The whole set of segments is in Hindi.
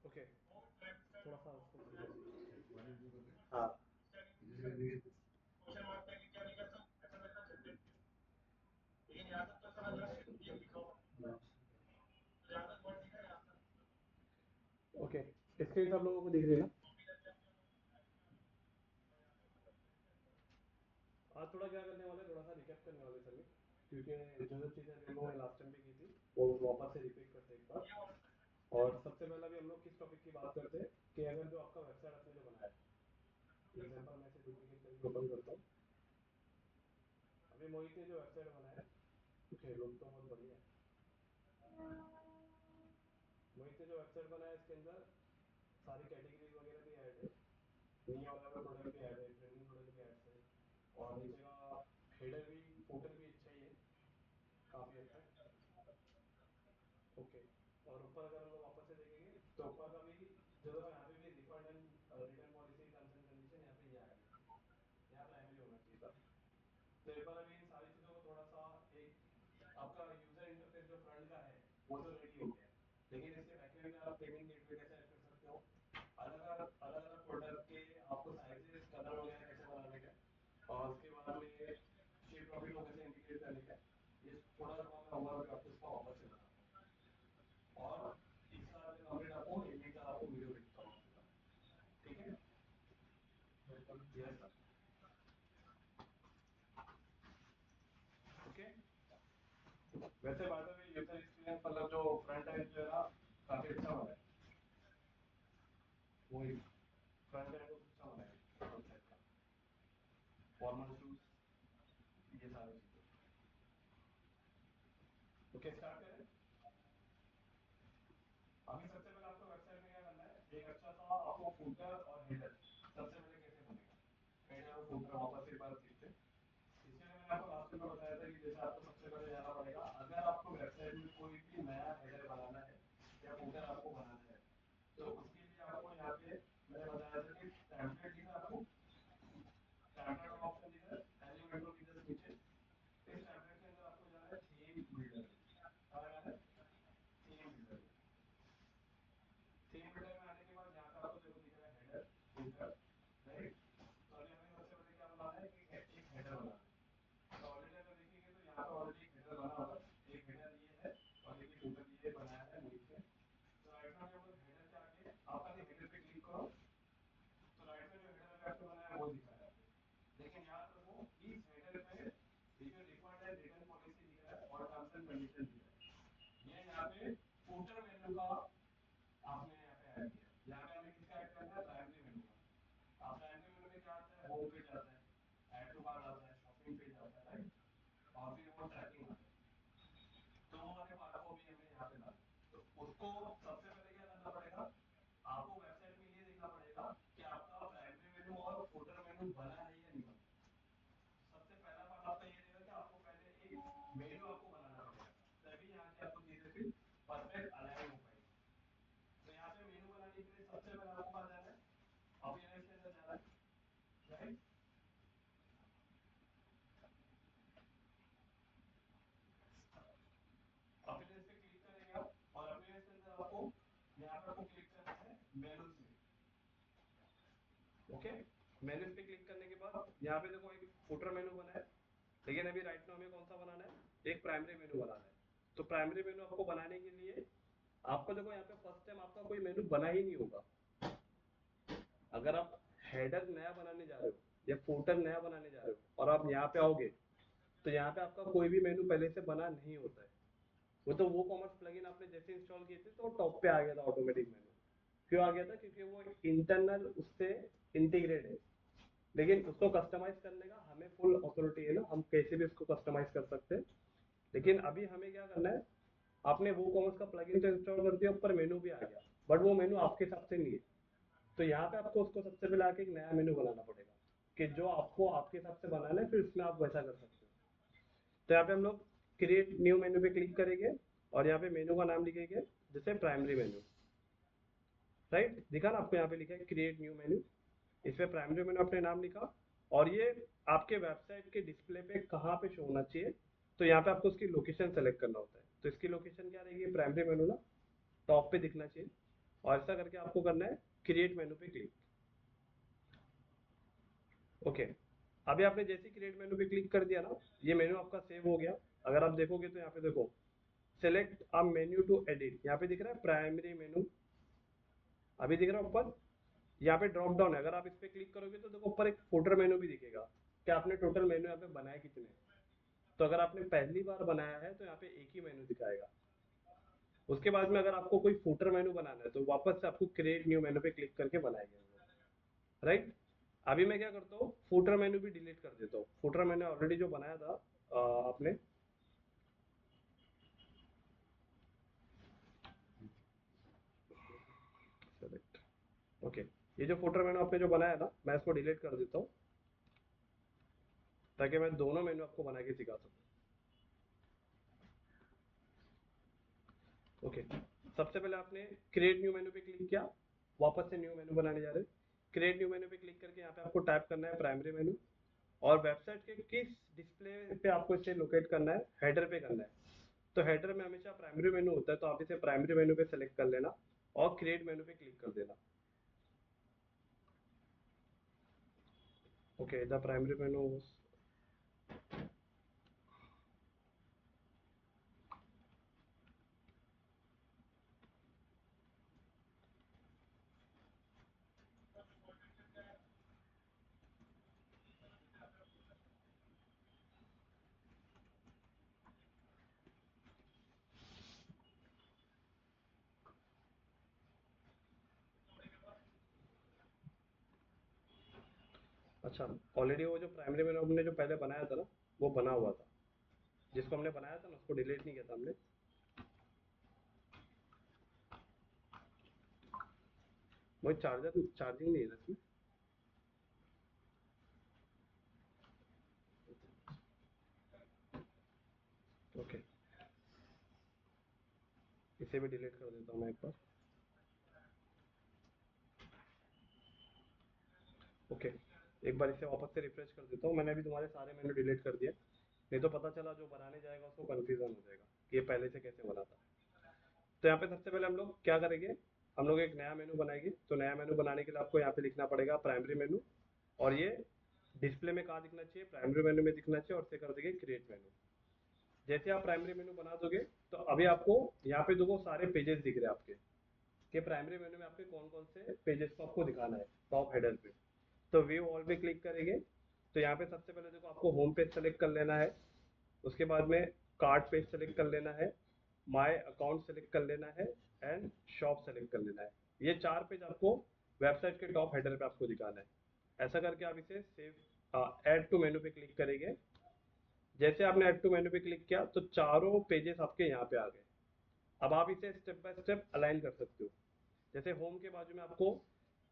ओके, थोड़ा सा उसको हाँ। ओके, स्क्रीन सब लोगों को दिख रही है ना? आज थोड़ा क्या करने वाले, थोड़ा सा रिकैप करने वाले सभी, क्योंकि जो जो चीज़ें डेमो में लास्ट टाइम भी की थी वो वापस से रिपीट करते हैं एक बार। और सबसे पहले भी हम लोग किस टॉपिक की बात करते हैं कि अगर जो आपका वेबसाइट आपने जो बनाया है, एग्जाम्पल मैं से डुप्लीकेट करके ओपन करता हूँ। अभी मोहित ने जो वेबसाइट बनाया है, ओके लोग तो बहुत बढ़िया है। मोहित ने जो वेबसाइट बनाया है इसके अंदर सारी कैटेगरीज वगैरह भी ऐड है, नीचे वाला में प्रोडक्ट भी ऐड है, ट्रेंडिंग प्रोडक्ट भी ऐड है, और नीचे का हेडर भी, फुटर भी अच्छा ही है, काफ़ी अच्छा है। ओके, और ऊपर अगर हम लोग वापस से देखेंगे तो ऊपर का भी जो देखो यहाँ पे भी refund and return policy terms and condition यहाँ पे ये आ गया, यहाँ प्राइमरी होना चाहिए था। तो एक बार अभी इन सारी चीज़ों को थोड़ा सा, एक आपका यूजर इंटरफेस जो फ्रंट का है वो तो रेडी हो गया है, लेकिन इसके बैकएंड में आप पेमेंट गेटवे कैसे ऐड कर सकते हो, अलग अलग प्रोडक्ट के आपको साइजेस कलर वगैरह कैसे बनाने का, और उसके बाद में शेप प्रॉफिट को कैसे इंटीग्रेट करने का, ये थोड़ा सा मैं ओवरव्यू आपको इसका वापस से बताता हूँ। और तीसरा जो कंप्लीट आपको इवनिंग का आपको वीडियो भेजता हूँ, ठीक है? Yes, okay. वैसे बात है यूजर एक्सपीरियंस, मतलब जो फ्रंट एंड जो है ना काफी अच्छा बना है, वही फ्रंट एंड अच्छा बना है वेबसाइट का, फॉर्मल शूज, ये सारी चीजें। ओके, स्टार्ट करें। अभी सबसे पहले आपको वेबसाइट में क्या करना है, एक अच्छा सा आपको फुटर और हेडर सबसे पहले कैसे बनेगा, हेडर और फुटर वापस एक बार देखते हैं। इसके लिए मैंने आपको लास्ट में बताया था कि जैसे आपको सबसे पहले जाना पड़ेगा, अगर आपको वेबसाइट में कोई भी नया हेडर बनाना है या फुटर आपको बनाना है तो उसके लिए आपको यहाँ पे मैंने बताया था कि टेम्पलेट दिखा आपको, टेम्पलेट का ऑप्शन दिखा है एलिमेंट्रो की जस्ट नीचे, इस टेम्पलेट के अंदर आपको जाना है थीम बिल्डर में। कहाँ जाना है? थीम बिल्डर में। थीम बिल्डर में आने के बाद यहाँ पे आपको देखो दिख रहा है हेडर फुटर, राइट? तो अभी हमें सबसे पहले क्या बनाना है कि एक हेडर बनाना है। तो ऑलरेडी अगर देखेंगे तो यहाँ पे ऑलरेडी एक हेडर बना हुआ है, एक हेडर ये है और एक फुटर ये बनाया है मोहित ने। तो राइट में हम लोग हेडर पे आके आप खाली हेडर पे क्लिक करो, तो राइट में जो हेडर अभी आपने बनाया वो दिखा है आपको। लेकिन याद रखो इस हेडर पे ये जो रिफंड एंड रिटर्न पॉलिसी दिख रहा है और टर्म्स एंड कंडीशन दिख रहा है, ये यहाँ पे फुटर मेन्यू का आपने यहाँ पे ऐड किया है। यहाँ पे हमें किसका ऐड करना है? प्राइमरी मेन्यू का। आप प्राइमरी मेन्यू में क्या आता है? होम पेज आता है, ऐड टू कार्ट आता है, शॉपिंग पेज आता है, राइट? और फिर वो ट्रैकिंग आता है। तो वो वाले पार्ट को भी हमें यहाँ पे लाना है। तो उसको सबसे पहले क्या करना पड़ेगा, आपको वेबसाइट में ये देखना पड़ेगा कि आपका प्राइमरी मेनू और फुटर मेनू बना है या नहीं बना। सबसे पहला पार्ट आपका ये रहेगा कि आपको पहले एक मेनू आपको बनाना पड़ेगा, तभी यहाँ की आपको चीजें फिर परफेक्ट अलाइन हो पाएगी। तो यहाँ पे मेनू बनाने के लिए सबसे पहले आपको कहाँ जाना है? अपीयरेंस के अंदर जाना है, राइट? अपीयरेंस पे क्लिक करेंगे आप, और अपीयरेंस के अंदर आपको यहाँ पे आपको क्लिक करना है मेनूज में। ओके, मेन्यूज पे क्लिक करने के बाद यहाँ पे देखो एक फुटर मेनू बना है, लेकिन अभी राइट में हमें कौन सा बनाना है? एक प्राइमरी मेनू बनाना है। तो प्राइमरी मेनू आपको बनाने के लिए आपको देखो यहाँ पे फर्स्ट टाइम आपका कोई मेनू बना ही नहीं होगा। अगर आप हेडर नया बनाने जा रहे हो या फुटर नया बनाने जा रहे हो और आप यहाँ पे आओगे तो यहाँ पे आपका कोई भी मेनू पहले से बना नहीं होता है। वो तो वो कॉमर्स प्लगइन आपने जैसे इंस्टॉल किए थे तो टॉप पे आ गया था ऑटोमेटिक मेनू। क्यों आ गया था? क्योंकि वो इंटरनल उससे इंटीग्रेट है, लेकिन उसको कस्टमाइज करने का हमें फुल अथॉरिटी है ना, हम कैसे भी उसको कस्टमाइज कर सकते हैं। लेकिन अभी हमें क्या करना है, आपने वो कॉमर्स का प्लगइन तो इंस्टॉल कर दिया, ऊपर मेनू भी आ गया, बट वो मेनू आपके हिसाब से नहीं है। तो यहाँ पे आपको उसको सबसे पहले आके एक नया मेनू बनाना पड़ेगा कि जो आपको आपके हिसाब से बनाना है, फिर उसमें आप वैसा कर सकते हो। तो यहाँ पे हम लोग क्रिएट न्यू मेनू पे क्लिक करेंगे और यहाँ पे मेनू का नाम लिखेंगे जैसे प्राइमरी मेनू, राइट? दिखा ना आपको यहाँ पे लिखा है क्रिएट न्यू मेन्यू। इस पे प्राइमरी मेनू अपने नाम लिखा, और ये आपके वेबसाइट के डिस्प्ले पे कहाँ पे शो होना चाहिए, तो यहाँ पे आपको उसकी लोकेशन सेलेक्ट करना होता है। तो इसकी लोकेशन क्या रहेगी, प्राइमरी मेनू ना टॉप पे दिखना चाहिए, और ऐसा करके आपको करना है क्रिएट मेनू पे क्लिक। ओके, अभी आपने जैसे क्रिएट मेनू पे क्लिक कर दिया ना, ये मेनू आपका सेव हो गया। अगर आप देखोगे तो यहाँ पे देखो select a menu to edit, यहाँ पे दिख रहा है प्राइमरी मेनू, अभी दिख रहा है ऊपर, यहाँ पे ड्रॉप डाउन है, अगर आप इस पे क्लिक करोगे तो देखो ऊपर एक फुटर मेनू भी दिखेगा कि आपने टोटल मेनू यहाँ पे बनाए कितने। तो अगर आपने पहली बार बनाया है तो यहाँ पे एक ही मेनू दिखाएगा। उसके बाद में अगर आपको कोई फुटर मेनू बनाना है तो वापस से आपको क्रिएट न्यू मेनू पे क्लिक करके बनाएंगे, राइट। अभी मैं क्या करता हूँ, फुटर मेनू भी डिलीट कर देता हूँ। फुटर मैंने ऑलरेडी जो बनाया था आपने, सेलेक्ट, ओके, ये जो फुटर मेनू आपने जो बनाया ना, मैं इसको डिलीट कर देता हूँ ताकि मैं दोनों मेनू आपको बना के सिखा सकूँ। ओके, सबसे पहले आपने क्रिएट न्यू मेनू पे क्लिक किया, वापस से न्यू मेनू बनाने जा रहे हैं। क्रिएट न्यू मेनू पे क्लिक करके यहाँ पे आपको टाइप करना है प्राइमरी मेनू, और वेबसाइट के किस डिस्प्ले पे आपको इसे लोकेट करना है, हेडर पे करना है। तो हेडर में हमेशा प्राइमरी मेनू होता है, तो आप इसे प्राइमरी मेनू पे सेलेक्ट कर लेना और क्रिएट मेनू पे क्लिक कर देना। ओके, द प्राइमरी मेनू, अच्छा, ऑलरेडी वो जो प्राइमरी मेनू हमने जो पहले बनाया था ना, वो बना हुआ था। जिसको हमने बनाया था ना उसको डिलीट नहीं किया था हमने। वही चार्जर चार्जिंग नहीं है ना इसमें। ओके, इसे भी डिलीट कर देता हूँ मैं एक बार। ओके, एक बार इसे वापस से रिफ्रेश कर देता हूँ। मैंने अभी तुम्हारे सारे मेनू डिलीट कर दिए, नहीं तो पता चला जो बनाने जाएगा उसको कन्फ्यूजन हो जाएगा कि ये पहले से कैसे बना था। तो यहाँ पे सबसे पहले हम लोग क्या करेंगे, हम लोग एक नया मेनू बनाएंगे। तो नया मेनू बनाने के लिए आपको यहाँ पे लिखना पड़ेगा प्राइमरी मेनू, और ये डिस्प्ले में कहाँ दिखना चाहिए, प्राइमरी मेनू में दिखना चाहिए, और से कर देंगे क्रिएट मेनू। जैसे आप प्राइमरी मेनू बना दोगे तो अभी आपको यहाँ पे देखो सारे पेजेस दिख रहे हैं आपके, कि प्राइमरी मेनू में आपके कौन कौन से पेजेस को आपको दिखाना है टॉप हेडर पे। तो व्यू ऑल पे क्लिक करेंगे तो यहाँ पे सबसे पहले देखो आपको होम पेज सेलेक्ट कर लेना है, उसके बाद में कार्ड पेज सेलेक्ट कर लेना है, माय अकाउंट सेलेक्ट कर लेना है, एंड शॉप सेलेक्ट कर लेना है। ये चार पेज आपको वेबसाइट के टॉप हेडर पे आपको दिखाना है। ऐसा करके आप इसे सेव ऐड टू मेनू पे क्लिक करेंगे। जैसे आपने ऐड टू मेनू पे क्लिक किया तो चारों पेजेस आपके यहाँ पे आ गए। अब आप इसे स्टेप बाय स्टेप अलाइन कर सकते हो। जैसे होम के बाजू में आपको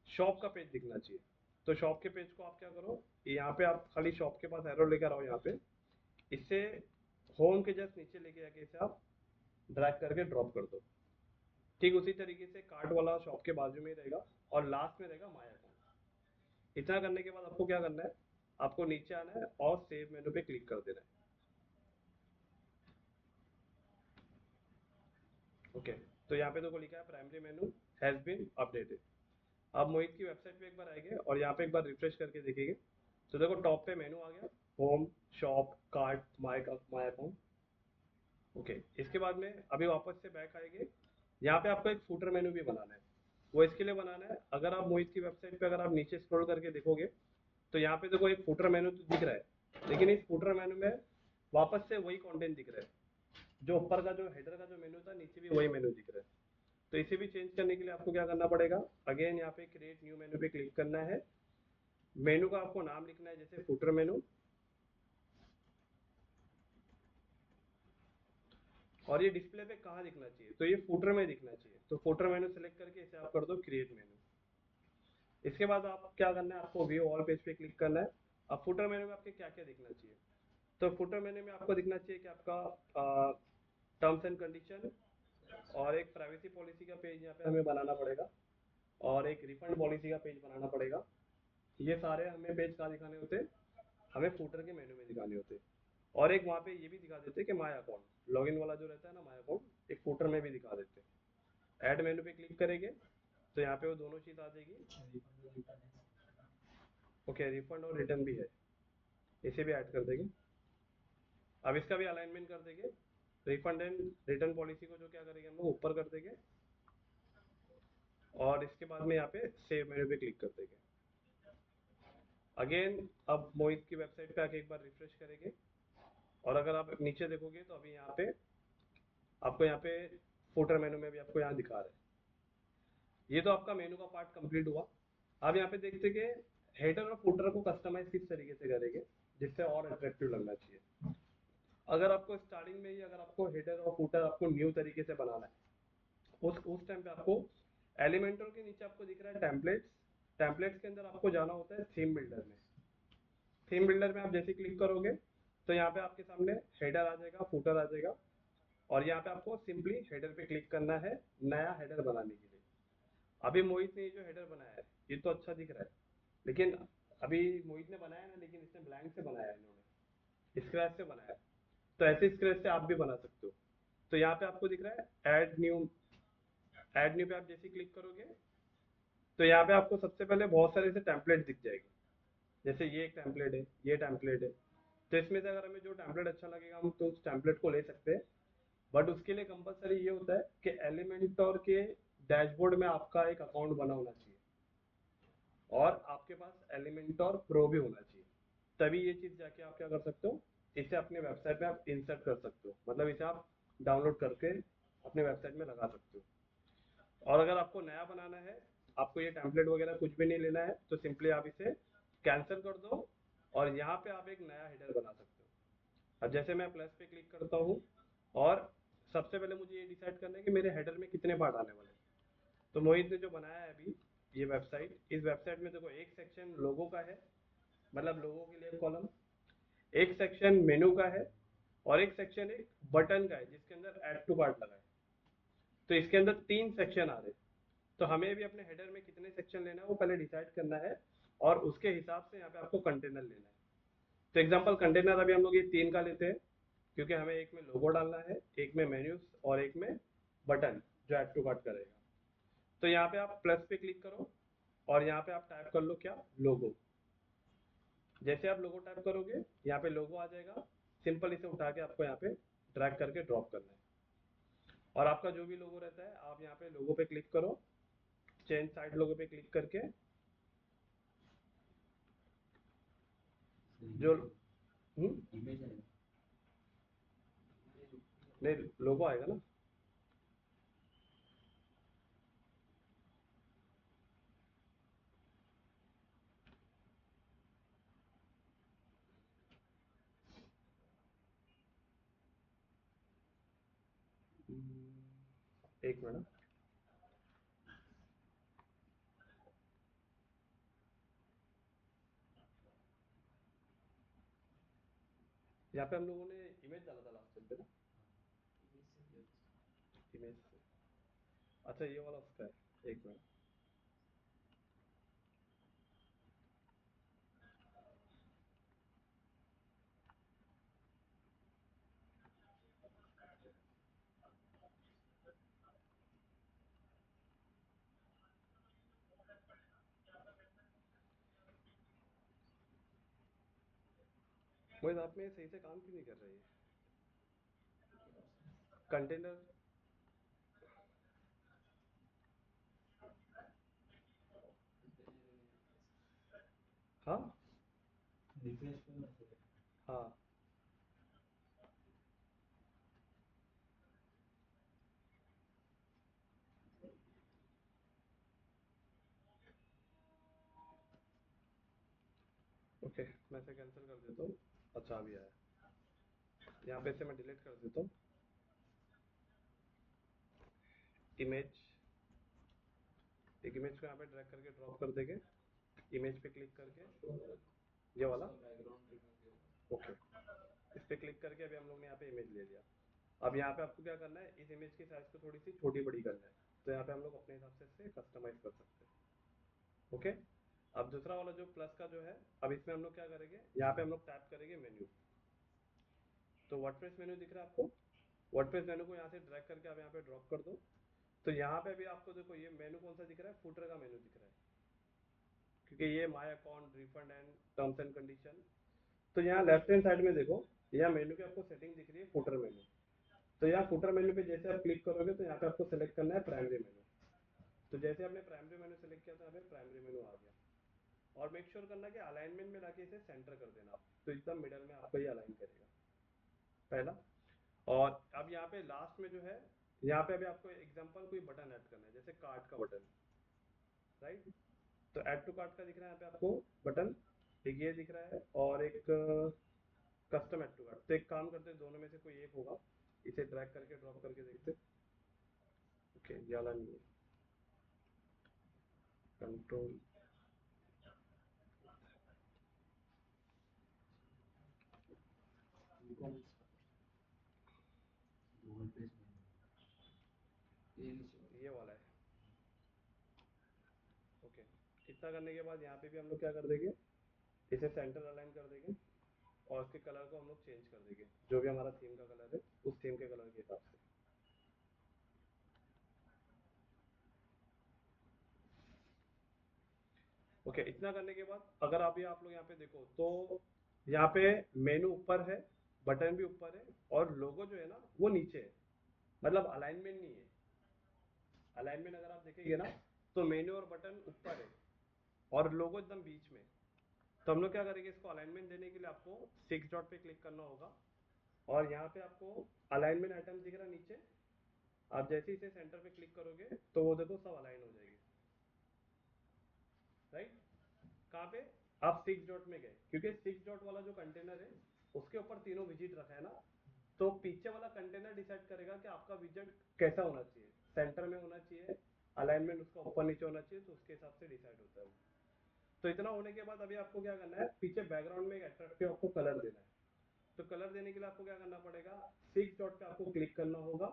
शॉप का पेज दिखना चाहिए, तो शॉप के पेज को आप क्या करो, यहाँ पे आप खाली शॉप के पास एरो लेकर आओ यहाँ पे, इससे होम के जस्ट नीचे लेके जाके इसे आप ड्रैग करके ड्रॉप कर दो। ठीक उसी तरीके से कार्ट वाला शॉप के बाजू में ही रहेगा, और लास्ट में रहेगा माय अकाउंट। इतना करने के बाद आपको क्या करना है, आपको नीचे आना है और सेव मेनू पे क्लिक कर देना है। ओके, तो यहाँ पे देखो लिखा है primary menu has been updated. अब मोहित की वेबसाइट पे एक बार आएंगे और यहाँ पे एक बार रिफ्रेश करके देखेंगे, तो देखो टॉप पे मेनू आ गया, home, shop, cart, my my account. Okay, इसके बाद में अभी वापस से बैक आएंगे। यहाँ पे आपको एक फुटर मेनू भी बनाना है। वो इसके लिए बनाना है, अगर आप मोहित की वेबसाइट पे अगर आप नीचे स्क्रॉल करके देखोगे तो यहाँ पे देखो एक फुटर मेनू तो दिख रहा है, लेकिन इस फुटर मेनू में वापस से वही कंटेंट दिख रहा है। जो ऊपर का जो हेडर का जो मेनू था, नीचे भी वही मेनू दिख रहा है। तो इसे भी चेंज करने के लिए आपको क्या करना पड़ेगा, अगेन यहाँ पे क्रिएट न्यू मेनू पे क्लिक करना है। मेनू का आपको नाम लिखना है, जैसे फुटर मेनू, और ये डिस्प्ले पे कहाँ दिखना चाहिए, तो ये फुटर में दिखना चाहिए। तो फुटर मेनू सेलेक्ट करके इसे आप कर दो क्रिएट मेनू। इसके बाद आप क्या करना है, आपको व्यू ऑल पेज पे क्लिक करना है। अब फुटर मेनू में आपके क्या क्या दिखना चाहिए, तो फुटर मेनू में आपको दिखना चाहिए कि आपका टर्म्स एंड कंडीशन, और एक प्राइवेसी पॉलिसी का पेज यहाँ पे हमें बनाना पड़ेगा, और एक रिफंड पॉलिसी का पेज बनाना पड़ेगा। ये सारे हमें पेज कहाँ दिखाने होते हैं, हमें फूटर के मेनू में दिखाने होते हैं। और एक वहाँ पे ये भी दिखा देते हैं कि माय अकाउंट लॉगिन वाला जो रहता है ना, माय अकाउंट एक फूटर में भी दिखा देते हैं। ऐड मेनू पे क्लिक करेंगे तो यहाँ पे वो दोनों चीज़ आ जाएगी। ओके, रिफंड और रिटर्न भी है, इसे भी ऐड कर देंगे। अब इसका भी अलाइनमेंट कर देंगे। रिफंड एंड रिटर्न पॉलिसी को जो क्या करेंगे हम लोग ऊपर कर देंगे, और इसके बाद में यहाँ पे सेव मेनू पे क्लिक कर देंगे। अगेन अब मोहित की वेबसाइट पे आके एक बार रिफ्रेश करेंगे, और अगर आप नीचे देखोगे तो अभी यहाँ पे आपको यहाँ पे फुटर मेनू में भी आपको यहाँ दिखा रहा है। ये तो आपका मेनू का पार्ट कंप्लीट हुआ। अब यहाँ पे देखते कि हेडर और फुटर को कस्टमाइज किस तरीके से करेंगे जिससे और अट्रैक्टिव लगना चाहिए। अगर आपको स्टार्टिंग में ही अगर आपको हेडर और फुटर आपको न्यू तरीके से बनाना है, उस टाइम पे आपको एलिमेंटर के नीचे आपको दिख रहा है टेम्पलेट्स। टेम्पलेट्स के अंदर आपको जाना होता है थीम बिल्डर में। थीम बिल्डर में आप जैसे क्लिक करोगे तो यहाँ पे आपके सामने हेडर आ जाएगा, फुटर आ जाएगा, और यहाँ पे आपको सिंपली हेडर पे क्लिक करना है नया हेडर बनाने के लिए। अभी मोहित ने जो हेडर बनाया है ये तो अच्छा दिख रहा है, लेकिन अभी मोहित ने बनाया ना, लेकिन इसने ब्लैंक से बनाया है, इन्होंने स्क्रैच से बनाया है। तो ऐसे स्क्रैच से आप भी बना सकते हो। तो यहाँ पे आपको दिख रहा है ऐड न्यू। ऐड न्यू पे आप जैसे क्लिक करोगे तो यहाँ पे आपको सबसे पहले बहुत सारे ऐसे टेम्पलेट दिख जाएंगे। जैसे ये एक टेम्पलेट है, ये टेम्पलेट है। तो इसमें से अगर हमें जो टेम्पलेट अच्छा लगेगा हम तो उस टेम्पलेट को ले सकते हैं। बट उसके लिए कंपलसरी ये होता है कि एलिमेंटर के डैशबोर्ड में आपका एक अकाउंट बना होना चाहिए, और आपके पास एलिमेंटर प्रो भी होना चाहिए। तभी ये चीज़ जाके आप क्या कर सकते हो, इसे अपने वेबसाइट में आप इंसर्ट कर सकते हो, मतलब इसे आप डाउनलोड करके अपने वेबसाइट में लगा सकते हो। और अगर आपको नया बनाना है, आपको ये टेम्पलेट वगैरह कुछ भी नहीं लेना है, तो सिंपली आप इसे कैंसिल कर दो और यहाँ पे आप एक नया हेडर बना सकते हो। अब जैसे मैं प्लस पे क्लिक करता हूँ, और सबसे पहले मुझे ये डिसाइड करना है कि मेरे हेडर में कितने पार्ट आने वाले हैं। तो मोहित ने जो बनाया है अभी ये वेबसाइट, इस वेबसाइट में देखो एक सेक्शन लोगो का है, मतलब लोगों के लिए कॉलम, एक सेक्शन मेनू का है, और एक सेक्शन एक बटन का है जिसके अंदर ऐड टू कार्ट लगा है। तो इसके अंदर 3 सेक्शन आ रहे हैं। तो हमें भी अपने हेडर में कितने सेक्शन लेना है वो पहले डिसाइड करना है, और उसके हिसाब से यहाँ पे आपको कंटेनर लेना है। तो एग्जांपल कंटेनर अभी हम लोग ये 3 का लेते हैं, क्योंकि हमें एक में लोगो डालना है, एक में मेन्यूज, और एक में बटन जो ऐड टू कार्ट करेगा। तो यहाँ पे आप प्लस पे क्लिक करो, और यहाँ पे आप टाइप कर लो क्या, लोगो। जैसे आप लोगो टाइप करोगे यहाँ पे लोगो आ जाएगा। सिंपल इसे उठा के आपको यहाँ पे ड्रैग करके ड्रॉप करना है, और आपका जो भी लोगो रहता है आप यहाँ पे लोगो पे क्लिक करो, चेंज साइड लोगो पे क्लिक करके जो इमेज है नहीं, लोगो आएगा ना। एक मिनट। यहाँ पे हम लोगों ने इमेज डाला था लास्ट टाइम पे ना, इमेज से। अच्छा ये वाला उसका है, एक मिनट। मोहित आप में सही से काम क्यों नहीं कर रही है कंटेनर? हाँ रिफ्रेश करो ना फिर। हाँ। ओके, मैं इसे कैंसिल कर देता हूँ। अच्छा अभी आया। यहाँ पे से मैं डिलीट कर देता हूँ। इमेज, एक इमेज को यहाँ पे ड्रैग करके ड्रॉप कर देंगे, इमेज पे क्लिक करके ये वाला। बैकग्राउंड ओके, इस पे क्लिक करके अभी हम लोग ने यहाँ पे इमेज ले लिया। अब यहाँ पे आपको क्या करना है, इस इमेज की साइज को थोड़ी सी छोटी बड़ी करना है। तो यहाँ पे हम लोग अपने हिसाब से इसे कस्टमाइज कर सकते हैं। ओके, अब दूसरा वाला जो प्लस का जो है, अब इसमें हम लोग क्या करेंगे, यहाँ पे हम लोग टैप करेंगे मेन्यू। तो वर्डप्रेस मेन्यू दिख रहा है आपको, वर्डप्रेस मेन्यू को यहाँ से ड्रैग करके आप यहाँ पे ड्रॉप कर दो। तो यहाँ पे भी आपको देखो ये मेन्यू कौन सा दिख रहा है, फुटर का मेन्यू दिख रहा है, क्योंकि ये my account, refund and terms and condition. तो यहाँ लेफ्ट हैंड साइड में देखो, यहाँ मेन्यू की आपको सेटिंग दिख रही है फुटर मेन्यू। तो यहाँ फुटर मेन्यू पे जैसे आप क्लिक करोगे तो यहाँ पे आपको सेलेक्ट करना है प्राइमरी मेन्यू। तो जैसे आपने प्राइमरी मेन्यू सेलेक्ट किया तो यहाँ पे प्राइमरी मेन्यू आ गया। और मेक श्योर करना कि अलाइनमेंट में लाके इसे सेंटर कर देना आप, तो एकदम मिडल में आपको ये अलाइन करेगा, पहला। और अब यहाँ पे लास्ट में जो है, यहाँ पे अभी आपको एग्जांपल कोई बटन ऐड करना है, जैसे कार्ड का बटन, राइट। तो ऐड टू कार्ड का दिख रहा है यहाँ पे आपको बटन, एक ये दिख रहा है और एक कस्टम ऐड टू कार्ड। तो एक काम करते हैं, दोनों में से कोई एक होगा, इसे ड्रैग करके ड्रॉप करके देखते। ओके, ये वाला नहीं है, कंट्रोल ये वाला है। ओके, इतना करने के बाद यहाँ पे भी हम लोग क्या कर देंगे, इसे सेंटर अलाइन कर देंगे और इसके कलर को हम लोग चेंज कर देंगे, जो भी हमारा थीम का कलर है उस थीम के कलर के हिसाब से। ओके, इतना करने के बाद अगर आप लोग यहाँ पे देखो तो यहाँ पे मेनू ऊपर है, बटन भी ऊपर है, और लोगो जो है ना वो नीचे है, मतलब अलाइनमेंट नहीं है। अलाइनमेंट अगर आप देखेंगे ना तो मेनू और बटन ऊपर है और लोगो एकदम बीच में। तो हम लोग क्या करेंगे, इसको अलाइनमेंट देने के लिए आपको 6 डॉट पे क्लिक करना होगा और यहाँ पे आपको अलाइनमेंट आइटम दिख रहा है नीचे। आप जैसे ही इसे सेंटर पे क्लिक करोगे तो वो देखो सब अलाइन हो जाएगी, राइट। कहाँ पे, आप 6 डॉट में गए, क्योंकि 6 डॉट वाला जो कंटेनर है उसके ऊपर तीनों विजिट रखा है ना, तो पीछे वाला कंटेनर डिसाइड करेगा कि आपका विजिट कैसा होना चाहिए, सेंटर में होना चाहिए, अलाइनमेंट उसका ऊपर नीचे होना चाहिए, तो उसके हिसाब से डिसाइड होता है वो। तो इतना होने के बाद अभी आपको क्या करना है, पीछे बैकग्राउंड में एक अट्रैक्टिव आपको कलर देना है। तो कलर देने के लिए आपको क्या करना पड़ेगा, 6 डॉट पे आपको क्लिक करना होगा,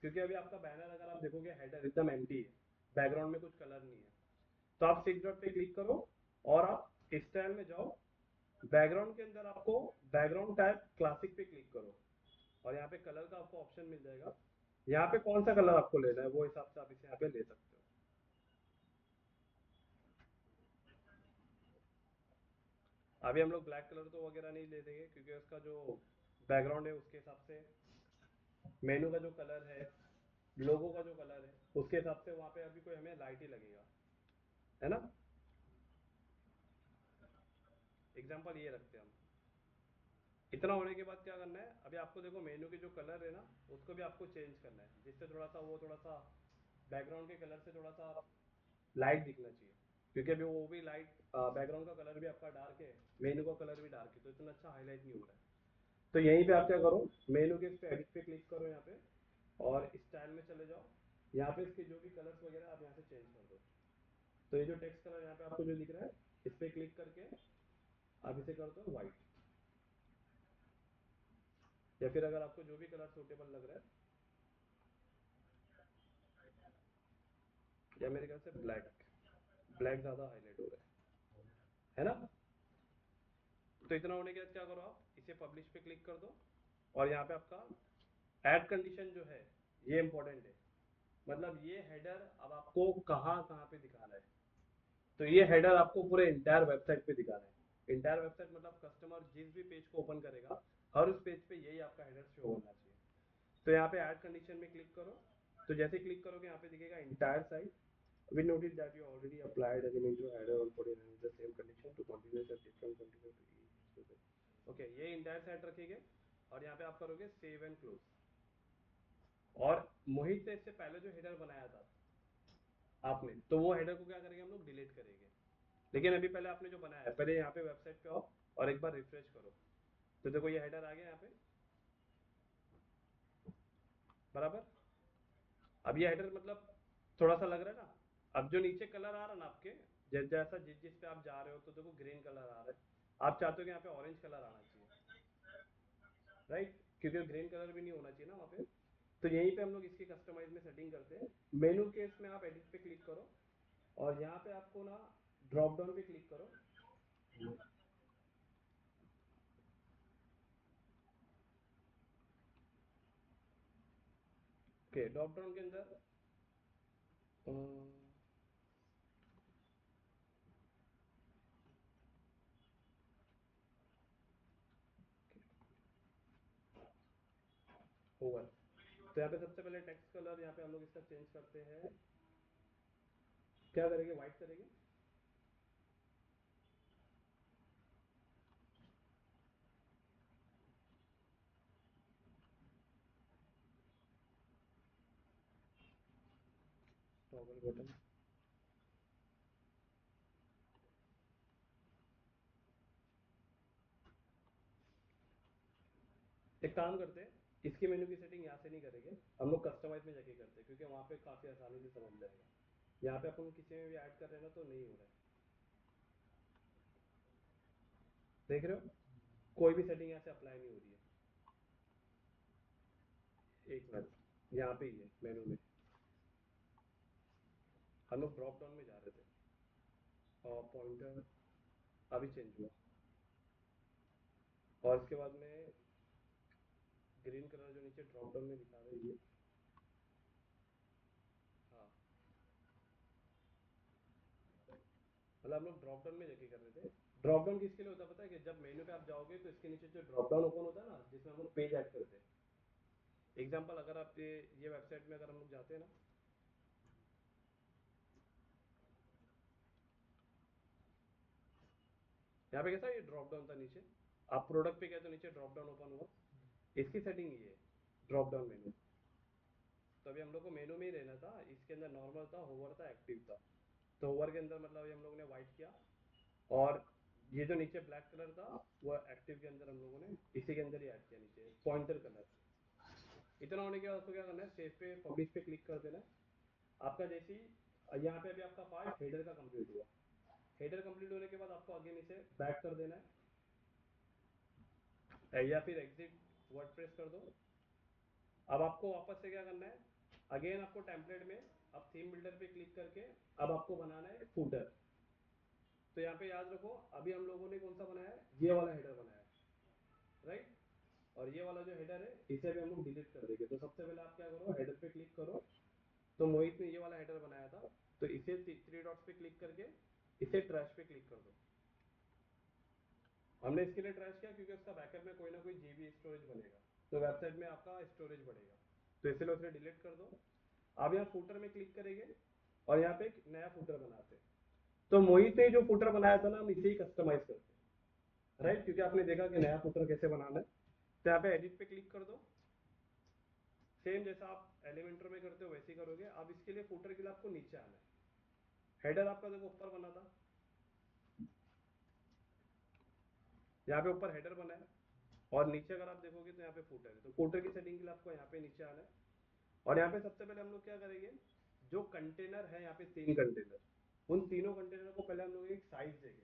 क्योंकि अभी आपका बैनर अगर आप देखोगे हेडर एकदम एम्प्टी है, बैकग्राउंड में कुछ कलर नहीं है। तो आप 6 डॉट पे क्लिक करो और आप स्टाइल में जाओ, बैकग्राउंड के अंदर आपको बैकग्राउंड टाइप क्लासिक पे क्लिक करो और यहाँ पे कलर का आपको ऑप्शन मिल जाएगा। यहाँ पे कौन सा कलर आपको लेना है वो हिसाब से आप इसे यहाँ पे ले सकते हो। अभी हम लोग ब्लैक कलर तो वगैरह नहीं ले देंगे, क्योंकि उसका जो बैकग्राउंड है उसके हिसाब से, मेनू का जो कलर है, लोगो का जो कलर है उसके हिसाब से वहाँ पे अभी कोई हमें लाइट ही लगेगा, है ना। एग्जाम्पल ये रखते हैं हम। इतना होने के बाद क्या करना है, अभी आपको देखो मेनू के जो कलर है ना उसको भी आपको चेंज करना है, जिससे थोड़ा सा वो, थोड़ा सा बैकग्राउंड के कलर से थोड़ा सा लाइट दिखना चाहिए, क्योंकि अभी वो भी लाइट, बैकग्राउंड का कलर भी आपका डार्क है, मेनू का कलर भी डार्क है, तो इतना अच्छा हाईलाइट नहीं हो रहा है। तो यहीं पे आप क्या करो, मेनू के इस पे एडिट पे क्लिक करो यहाँ पे और स्टाइल में चले जाओ। यहाँ पे इसके जो भी कलर्स वगैरह आप यहाँ से चेंज कर दो। तो ये जो टेक्स्ट कलर यहाँ पे आपको जो दिख रहा है, इस पे क्लिक करके आप इसे कर दो व्हाइट, या फिर अगर आपको जो भी कलर सूटेबल लग रहा है, या मेरे ख्याल से ब्लैक, ब्लैक ज़्यादा हाईलाइट हो रहा है ना। तो इतना होने के बाद क्या करो, आप इसे पब्लिश पे क्लिक कर दो और यहाँ पे आपका ऐड कंडीशन जो है ये इंपॉर्टेंट है, मतलब ये हेडर अब आपको कहाँ कहाँ पे दिखाना है। तो ये हेडर आपको पूरे इंटायर वेबसाइट पे दिखाना है। इंटायर वेबसाइट मतलब कस्टमर जिस भी पेज को ओपन करेगा हर उस पेज पे यही आपका हेडर शो होना चाहिए। तो यहाँ पे ऐड कंडीशन में क्लिक करो। तो जैसे क्लिक करोगे यहाँ पे दिखेगा entire site, we notice that you already applied as an intro header on put in the same condition to continue the different continue to each okay, ये इंटायर साइट रखेंगे और यहाँ पे आप करोगे सेव एंड क्लोज। और मोहित से इससे पहले जो हेडर बनाया था आपने, तो वो हेडर को क्या करेंगे, हम लोग डिलीट करेंगे। लेकिन अभी पहले आपने जो बनाया है, पहले यहाँ पे वेबसाइट पे आओ और एक बार रिफ्रेश करो, तो देखो ये हेडर आ गया यहाँ पे बराबर। अब ये हेडर मतलब थोड़ा सा लग रहा है ना, अब जो नीचे कलर आ रहा है ना आपके, जैसा जिस पे आप जा रहे हो, तो देखो ग्रीन कलर आ रहा है, आप चाहते हो कि यहाँ पे ऑरेंज कलर आना चाहिए, राइट, क्योंकि ग्रीन कलर भी नहीं होना चाहिए ना वहाँ पे। तो यहीं पे हम लोग इसकी कस्टमाइज में सेटिंग करते हैं। मेनू के इसमें आप एडिट पे क्लिक करो और यहाँ पे आपको ना ड्रॉप डाउन पे क्लिक करो। ओके, ड्रॉप डाउन के अंदर ओवर, तो यहाँ पे सबसे पहले टेक्स्ट कलर यहाँ पे हम लोग इसका चेंज करते हैं। क्या करेंगे, व्हाइट करेंगे। टॉगल बटन, एक काम करते हैं, इसके मेनू की सेटिंग यहाँ से नहीं करेंगे, हम लोग कस्टमाइज में जाके करते हैं, क्योंकि वहाँ पे काफ़ी आसानी से समझ जाएगा। यहाँ पे अपन किसी में भी ऐड कर रहे हैं ना तो नहीं हो रहा है, देख रहे हो, कोई भी सेटिंग यहाँ से अप्लाई नहीं हो रही है। एक मिनट, यहाँ पे ही है मेनू में, हम लोग ड्रॉप डाउन में जा रहे थे और पॉइंटर अभी चेंज हुआ, और इसके बाद में ग्रीन कलर जो नीचे ड्रॉप डाउन में दिखा रहा है ये, हाँ मतलब हम लोग ड्रॉप डाउन में जाके कर रहे थे। ड्रॉप डाउन किसके लिए होता है पता है, कि जब मेनू पे आप जाओगे तो इसके नीचे जो ड्रॉप डाउन ओपन होता है ना, जिसमें हम लोग पेज ऐड करते हैं। एग्जांपल, अगर आप ये वेबसाइट में अगर हम लोग जाते हैं ना, यहाँ पे कैसा ये ड्रॉप डाउन था नीचे, आप प्रोडक्ट पे गए तो नीचे ड्रॉप डाउन ओपन हुआ, इसकी सेटिंग ये है ड्रॉप डाउन मेनू। तो अभी हम लोग को मेनू में ही रहना था, इसके अंदर नॉर्मल था, होवर था, एक्टिव था। तो होवर के अंदर मतलब ये हम लोगों ने व्हाइट किया, और ये जो नीचे ब्लैक कलर था वो एक्टिव के अंदर हम लोगों ने इसी के अंदर ही ऐड किया, नीचे पॉइंटर कलर। इतना होने के बाद आपको क्या करना है, सेव पे पब्लिश पे क्लिक कर देना है। आपका जैसे ही यहाँ पे अभी आपका पार्ट हेडर का कंप्लीट हुआ, हेडर कंप्लीट होने के बाद आपको अगेन इसे बैक कर देना है, या फिर एग्जिट वर्डप्रेस कर दो। अब आपको वापस से क्या करना है, अगेन आपको टेम्पलेट में अब थीम बिल्डर पे क्लिक करके अब आपको बनाना है फूटर। तो यहाँ पे याद रखो, अभी हम लोगों ने कौन सा बनाया है, ये वाला हेडर बनाया है, राइट। और ये वाला जो हेडर है इसे भी हम लोग डिलीट कर देंगे। तो सबसे पहले आप क्या करो, हेडर पे क्लिक करो। तो मोहित ने ये वाला हेडर बनाया था, तो इसे थ्री डॉट्स पे क्लिक करके इसे ट्रैश पे क्लिक कर दो। हमने इसके लिए ट्रैश किया क्योंकि उसका बैकअप में कोई ना कोई जीबी स्टोरेज बनेगा, तो वेबसाइट में आपका स्टोरेज बढ़ेगा, तो इसलिए उसे डिलीट कर दो। आप यहाँ फूटर में क्लिक करेंगे और यहाँ पे एक नया फूटर बनाते हैं। तो मोहित ने जो फूटर बनाया था ना, हम इसे ही कस्टमाइज करते हैं, राइट, क्योंकि आपने देखा कि नया फूटर कैसे बनाना है। तो यहाँ पे एडिट पे क्लिक कर दो, सेम जैसा आप एलिमेंटर में करते हो वैसे ही करोगे। अब इसके लिए फूटर के लिए आपको नीचे आना है, हेडर आपका देखो ऊपर बना था, यहाँ पे ऊपर हेडर बना है, और नीचे अगर आप देखोगे तो यहाँ पे फूटर है। तो फूटर की सेटिंग के लिए आपको यहाँ पे नीचे आना है, और यहाँ पे सबसे पहले हम लोग क्या करेंगे, जो कंटेनर है यहाँ पे 3 कंटेनर, उन तीनों कंटेनर को पहले हम लोग एक साइज देंगे,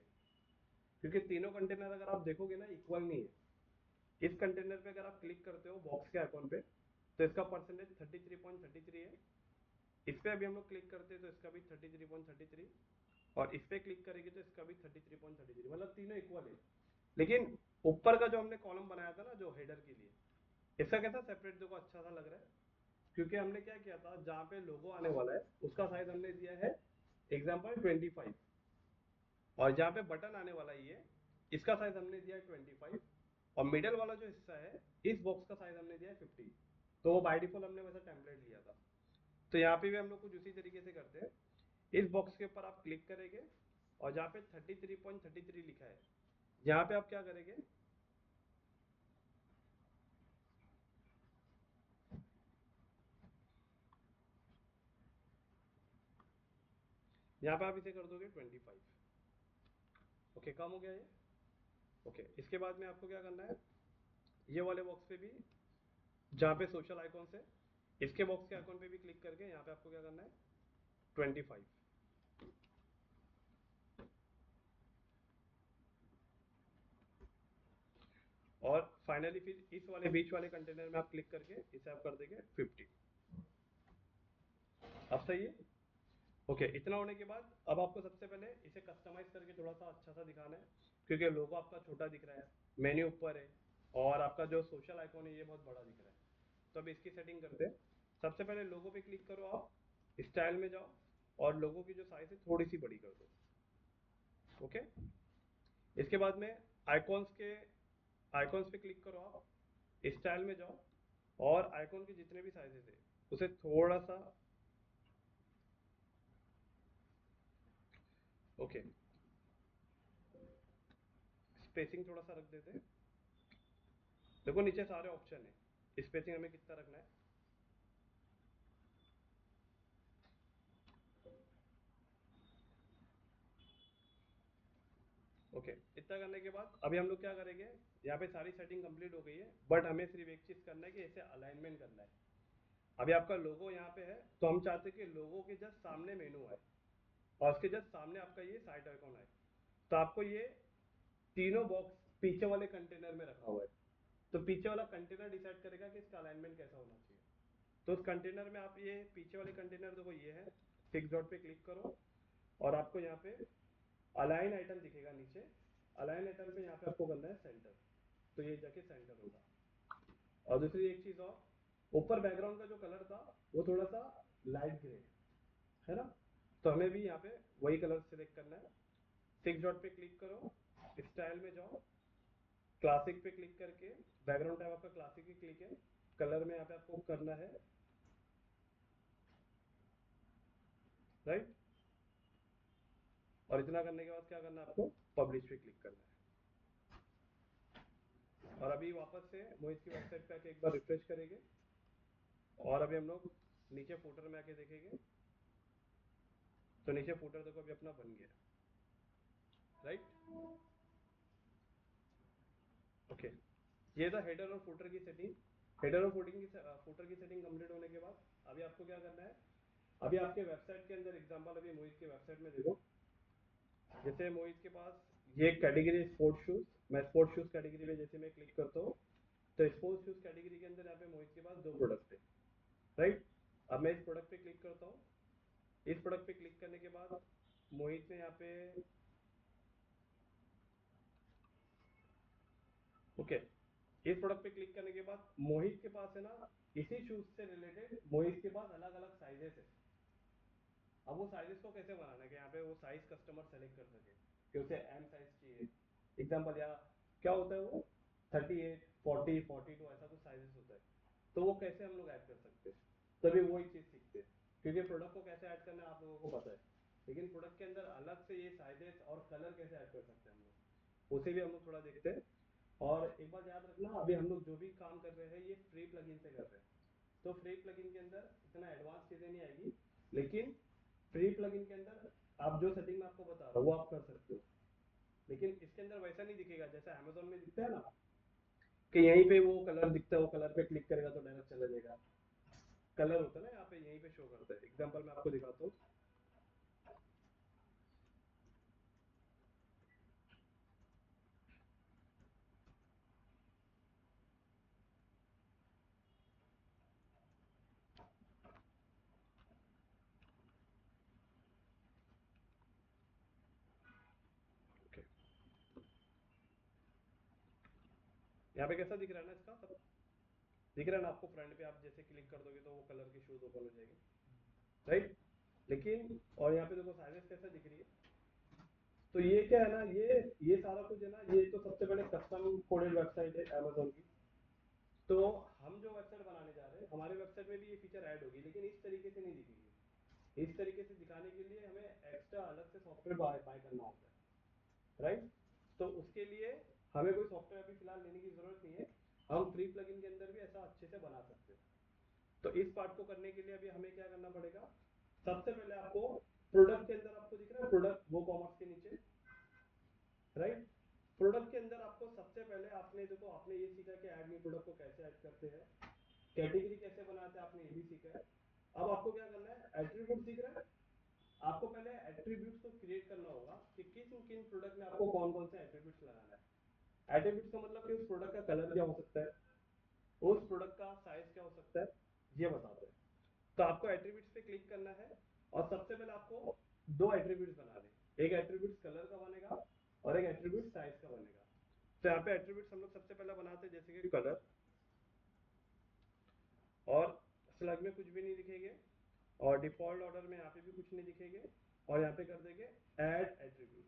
क्योंकि तीनों कंटेनर अगर आप देखोगे ना इक्वल नहीं है। इस कंटेनर पे अगर आप क्लिक करते हो बॉक्स के आइकॉन पे, तो इसका परसेंटेज 33.33 है। इस पे अभी हम लोग क्लिक करते हैं तो इसका भी 33.33, और इस पे क्लिक करेंगे तो इसका भी 33.33, मतलब तीनों इक्वल है। लेकिन ऊपर का जो हमने कॉलम बनाया था ना जो हेडर के लिए, इसका कैसा सेपरेट देखो अच्छा सा लग रहा है, क्योंकि हमने क्या किया था, जहाँ पे लोगो आने वाला है उसका साइज हमने दिया है एग्जाम्पल 25, और जहाँ पे बटन आने वाला है ये, इसका साइज हमने दिया है 25, और मिडल वाला जो हिस्सा है इस बॉक्स का साइज हमने दिया है 50। तो वो बाय डिफॉल्ट हमने वैसा टेम्पलेट लिया था। तो यहाँ पे भी हम लोग कुछ उसी तरीके से करते हैं। इस बॉक्स के ऊपर आप क्लिक करेंगे, और जहाँ पे 33.33 लिखा है, यहाँ पे आप क्या करेंगे, यहाँ पे आप इसे कर दोगे 25। ओके, कम हो गया ये। ओके, इसके बाद में आपको क्या करना है, ये वाले बॉक्स पे भी जहाँ पे सोशल आइकॉन है, इसके बॉक्स के आइकॉन पे भी क्लिक करके यहाँ पे आपको क्या करना है 25। और फाइनली फिर इस वाले बीच वाले कंटेनर में आप क्लिक करके इसे आप कर देंगे 50। अब सही है। ओके, इतना होने के बाद अब आपको सबसे पहले इसे कस्टमाइज करके थोड़ा सा अच्छा सा दिखाना है, क्योंकि लोगो आपका छोटा दिख रहा है, मेन्यू ऊपर है, और आपका जो सोशल आइकॉन है ये बहुत बड़ा दिख रहा है। तो अब इसकी सेटिंग करते हैं। सबसे पहले लोगो पे क्लिक करो, आप स्टाइल में जाओ और लोगो की जो साइज है थोड़ी सी बड़ी कर दो। ओके, इसके बाद में आइकॉन्स पे क्लिक करो, आप स्टाइल में जाओ और आइकॉन के जितने भी साइजेस है उसे थोड़ा सा, ओके, स्पेसिंग थोड़ा सा रख देते हैं। देखो नीचे सारे ऑप्शन है, स्पेसिंग हमें कितना रखना है। ओके, इतना करने के बाद अभी हम लोग क्या करेंगे, यहाँ पे सारी सेटिंग कंप्लीट हो गई है, बट हमें सिर्फ एक चीज करना है कि इसे अलाइनमेंट करना है। अभी आपका लोगो यहाँ पे है, तो हम चाहते हैं कि लोगो के जस्ट सामने मेनू आए और उसके जस्ट सामने आपका ये साइड आइकॉन आए। तो आपको ये तीनों बॉक्स पीछे वाले कंटेनर में रखा हुआ है, तो पीछे वाला कंटेनर डिसाइड करेगा कि इसका अलाइनमेंट कैसा होना चाहिए। तो उस कंटेनर में आप ये पीछे वाले कंटेनर देखो, ये है, 6 डॉट पे क्लिक करो और आपको यहाँ पे अलाइन आइटम दिखेगा नीचे। अलाइन आइटम पे यहाँ पे आपको करना है सेंटर, तो ये जाके सेंटर होगा। और दूसरी एक चीज और, ऊपर बैकग्राउंड का जो कलर था वो थोड़ा सा लाइट ग्रे है ना, तो हमें भी यहाँ पे वही कलर सिलेक्ट करना है। 6 डॉट पे क्लिक करो, स्टाइल में जाओ, क्लासिक पे क्लिक करके, बैकग्राउंड टाइप आपका क्लासिक ही क्लिक है, कलर में यहाँ पे आपको करना है राइट। और इतना करने के बाद क्या करना है, आपको पब्लिश पे क्लिक करना है। और अभी वापस से मोहित की वेबसाइट पे आके एक बार रिफ्रेश करेंगे और अभी हम लोग नीचे फुटर में आके देखेंगे, तो नीचे फुटर देखो अभी अपना बन गया राइट। ओके, ये था हेडर और फुटर की सेटिंग। हेडर और फुटर की सेटिंग कंप्लीट होने के बाद अभी आपको क्या करना है, अभी आपके वेबसाइट के अंदर एग्जांपल, अभी मोहित की वेबसाइट में देखो, जैसे मोहित के पास ये कैटेगरी स्पोर्ट्स शूज, मैं स्पोर्ट्स शूज कैटेगरी में जैसे मैं क्लिक करता हूँ, तो स्पोर्ट्स शूज कैटेगरी के अंदर यहाँ पे मोहित के पास 2 प्रोडक्ट है राइट। अब मैं इस प्रोडक्ट पे क्लिक करता हूँ, इस प्रोडक्ट पे क्लिक करने के बाद मोहित ने यहाँ पे, ओके, इस प्रोडक्ट पे क्लिक करने के बाद मोहित के पास है ना, इसी शूज से रिलेटेड मोहित के पास अलग अलग साइजेस है। अब वो साइजेस को कैसे बनाना है कि यहाँ पे वो साइज कस्टमर सेलेक्ट कर सके कि उसे एम साइज चाहिए एग्जांपल, या क्या होता है वो 38 40 42 ऐसा कुछ साइजेस होता है, तो वो कैसे हम लोग ऐड कर सकते हैं। तभी वो एक चीज सीखते हैं, क्योंकि प्रोडक्ट को कैसे ऐड करना है आप लोगों को पता है, लेकिन प्रोडक्ट के अंदर अलग से ये साइजेस और कलर कैसे ऐड कर सकते हैं हम लोग, उसे भी हम लोग थोड़ा देखते हैं। और एक बात याद रखना, अभी हम लोग जो भी काम कर रहे हैं ये फ्री प्लगइन से कर रहे हैं, तो फ्री प्लगइन के अंदर इतना एडवांस चीजें नहीं आएगी, लेकिन फ्री प्लगइन के अंदर आप जो सेटिंग मैं आपको बता रहा हूँ वो आप कर सकते हो। लेकिन इसके अंदर वैसा नहीं दिखेगा जैसे अमेजोन में दिखता है ना, कि यहीं पे वो कलर दिखता है, वो कलर पे क्लिक करेगा तो डायरेक्ट चला जाएगा। कलर होता है ना यहाँ पे, यहीं पे शो करता है। एग्जांपल मैं आपको दिखाता हूँ, ओके, यहाँ पे कैसा दिख रहा है ना, इसका सब दिख रहा है ना आपको, फ्रंट पे आप जैसे क्लिक कर दोगे तो वो कलर की शूज ओपन हो जाएगी राइट। लेकिन और यहाँ पे देखो साइजेस कैसा दिख रही है, तो ये क्या है ना, ये सारा कुछ है ना, ये तो सबसे पहले कस्टम कोडेड वेबसाइट है अमेजोन की। तो हम जो वेबसाइट बनाने जा रहे हैं हमारे वेबसाइट में भी ये फीचर ऐड होगी, लेकिन इस तरीके से नहीं दिखेगी। इस तरीके से दिखाने के लिए हमें एक्स्ट्रा अलग से सॉफ्टवेयर बाय करना होता है राइट। तो उसके लिए हमें कोई सॉफ्टवेयर अभी फिलहाल लेने की जरूरत नहीं है, हम फ्री प्लगइन के अंदर भी ऐसा अच्छे से बना सकते हैं। तो इस पार्ट को करने के लिए अभी हमें क्या करना पड़ेगा, सबसे पहले आपको प्रोडक्ट के अंदर आपको दिख रहा है प्रोडक्ट वो कॉमर्स के नीचे राइट। प्रोडक्ट के अंदर आपको सबसे पहले आपने देखो, आपने ये सीखा कि ऐड न्यू प्रोडक्ट को कैसे ऐड करते हैं, कैटेगरी कैसे बनाते हैं, आपने ये भी सीखा है। अब आपको क्या करना है, एट्रीब्यूट सीख रहे हैं, आपको पहले एट्रीब्यूट्स को क्रिएट करना होगा कि किस किन प्रोडक्ट में आपको कौन कौन से एट्रीब्यूट्स लगाना है। एट्रीब्यूट्स का मतलब कि उस प्रोडक्ट का कलर क्या हो सकता है, उस प्रोडक्ट का साइज क्या हो सकता है, ये बताते हैं। तो आपको एट्रीब्यूट्स पे क्लिक करना है और सबसे पहले आपको दो एट्रीब्यूट्स बनाने, एक एट्रीब्यूट कलर का बनेगा और एक एट्रीब्यूट साइज का बनेगा। तो यहाँ पे एट्रीब्यूट्स हम लोग सबसे पहले बनाते हैं जैसे कि कलर, और स्लग में कुछ भी नहीं दिखेंगे और डिफॉल्ट ऑर्डर में यहाँ पे भी कुछ नहीं दिखेंगे और यहाँ पे कर देंगे ऐड एट्रीब्यूट।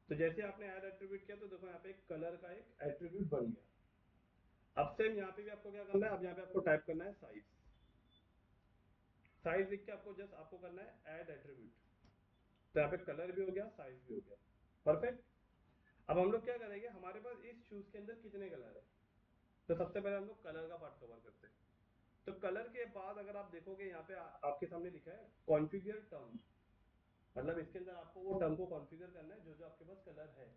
तो जैसे आपने ऐड एट्रीब्यूट किया तो देखो यहाँ पे एक कलर का एक एट्रीब्यूट बन गया। अब सेम यहाँ पे भी आपको क्या करना है, अब यहाँ पे आपको टाइप करना है साइज। साइज लिख के आपको जस्ट आपको करना है ऐड एट्रीब्यूट। तो यहाँ पे कलर भी हो गया, साइज भी हो गया, परफेक्ट। अब हम लोग क्या करेंगे, हमारे पास इस शूज के अंदर कितने कलर है, तो सबसे पहले हम लोग कलर का पार्ट कवर करते हैं। तो कलर के बाद अगर आप देखोगे यहाँ पे आपके सामने लिखा है कॉन्फ़िगर टर्म, मतलब इसके अंदर आपको वो टर्म को कॉन्फ़िगर करना है जो जो आपके पास कलर है।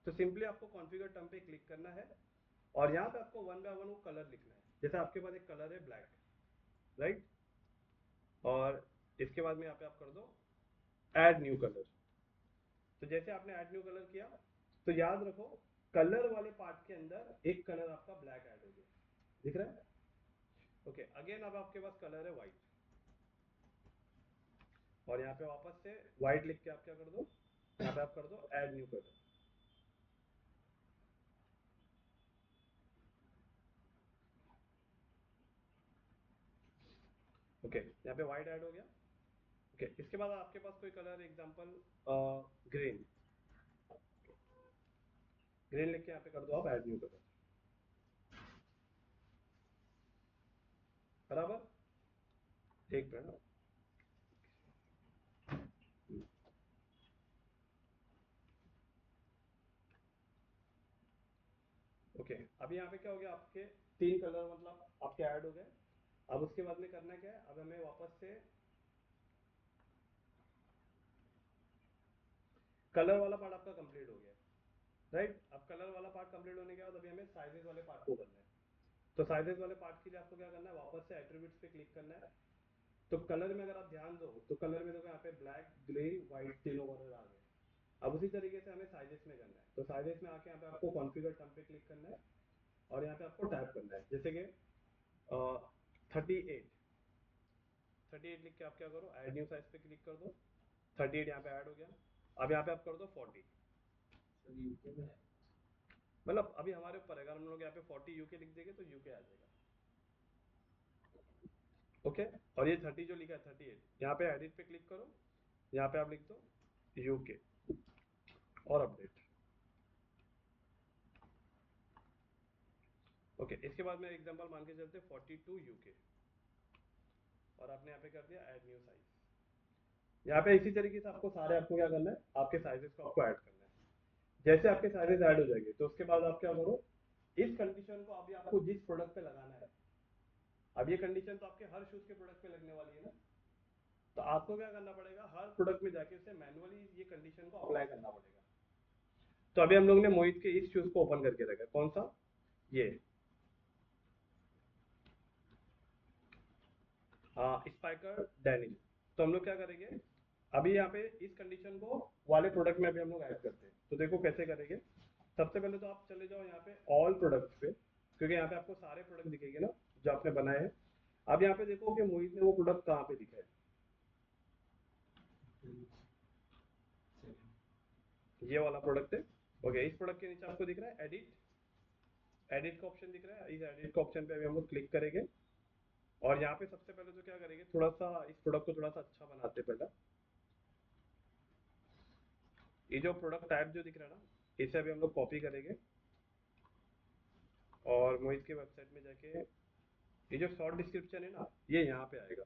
तो सिंपली आपको कॉन्फ़िगर टर्म पे क्लिक करना है और यहाँ पे आपको वन बाय वन वो कलर लिखना है। जैसे आपके पास एक कलर है ब्लैक, राइट, और इसके बाद में यहाँ पे आप कर दो ऐड न्यू कलर। तो जैसे आपने ऐड न्यू कलर किया तो याद रखो कलर वाले पार्ट के अंदर एक कलर आपका ब्लैक ऐड हो गया, दिख रहा है? ओके, अगेन अब आपके पास कलर है व्हाइट और यहाँ पे वापस से व्हाइट लिख के आप क्या कर दो, यहाँ पे आप कर दो ऐड न्यू कलर। ओके, यहाँ पे व्हाइट ऐड हो गया। ओके, इसके बाद आपके पास कोई कलर एग्जांपल ग्रीन, ग्रीन लिख के यहाँ पे कर दो आप ऐड न्यू कलर, बराबर। एक मिनट, ओके, अब यहाँ पे क्या हो गया, आपके तीन कलर मतलब आपके ऐड हो गए। अब उसके बाद में करना क्या है, अब हमें वापस से कलर वाला पार्ट आपका कंप्लीट हो गया, राइट। अब कलर वाला पार्ट कंप्लीट होने के बाद अभी हमें साइजेस वाले पार्ट को करना है। तो साइजेस वाले पार्ट के लिए आपको क्या करना है, वापस से एट्रीब्यूट्स पे क्लिक करना है। तो कलर में अगर आप ध्यान दो तो कलर में देखो यहाँ पे ब्लैक, ग्रे, व्हाइट तीनों कलर आ गए। अब उसी तरीके से हमें साइजेस में करना है। तो साइजेस में आके यहाँ पे आपको कॉन्फ़िगर टर्म पे क्लिक करना है और यहाँ पे आपको टाइप करना है जैसे कि 38, 38 लिख के आप क्या करो, ऐड न्यू साइज पे क्लिक कर दो। 38 यहाँ पे ऐड हो गया। अब यहाँ पे आप कर दो 40, सर यूके में है। मतलब अभी हमारे ऊपर है, अगर हम लोग यहाँ पे 40 यूके लिख देंगे तो यूके आ जाएगा, ओके। और ये 30 जो लिखा है 38, यहाँ पे एडिट पे क्लिक करो, यहाँ पे आप लिख दो यूके और अपडेट। ओके, इसके बाद में एग्जांपल मान के चलते 42 यूके और आपने यहाँ पे कर दिया ऐड न्यू साइज। यहाँ पे इसी तरीके से आपको सारे आपको क्या करना है, आपके साइजेस को आपको ऐड करना है। जैसे आपके साइजेस ऐड हो जाएंगे तो उसके बाद आप क्या करो, इस कंडीशन को अभी आपको जिस प्रोडक्ट पे लगाना है, अब ये कंडीशन तो आपके हर शूज के प्रोडक्ट पे लगने वाली है ना, तो आपको क्या करना पड़ेगा, हर प्रोडक्ट में जाके उसे मैनुअली ये कंडीशन को अप्लाई करना पड़ेगा। तो अभी हम लोग ने मोहित के इस शूज को ओपन करके रखा है, कौन सा, ये स्पाइकर डेनिम। तो हम लोग क्या करेंगे, अभी यहाँ पे इस कंडीशन को वाले प्रोडक्ट में भी हम लोग ऐड करते हैं। तो देखो कैसे करेंगे, सबसे पहले तो आप चले जाओ यहाँ पे ऑल प्रोडक्ट्स पे, क्योंकि यहाँ पे आपको सारे प्रोडक्ट दिखेंगे ना जो आपने बनाए हैं। अब यहाँ पे देखो कि मोहित ने वो प्रोडक्ट कहाँ पे दिखा है, ये वाला प्रोडक्ट है। ओके, इस प्रोडक्ट के नीचे आपको दिख रहा है एडिट, एडिट का ऑप्शन दिख रहा है। इस एडिट का ऑप्शन पे अभी हम लोग क्लिक करेंगे और यहाँ पे सबसे पहले तो क्या करेंगे, थोड़ा सा इस प्रोडक्ट को थोड़ा सा अच्छा बनाते हैं पहले। ये जो प्रोडक्ट टाइप जो दिख रहा है ना, इसे अभी हम लोग कॉपी करेंगे और मोहित की वेबसाइट में जाके ये जो शॉर्ट डिस्क्रिप्शन है ना, ये यहाँ पे आएगा।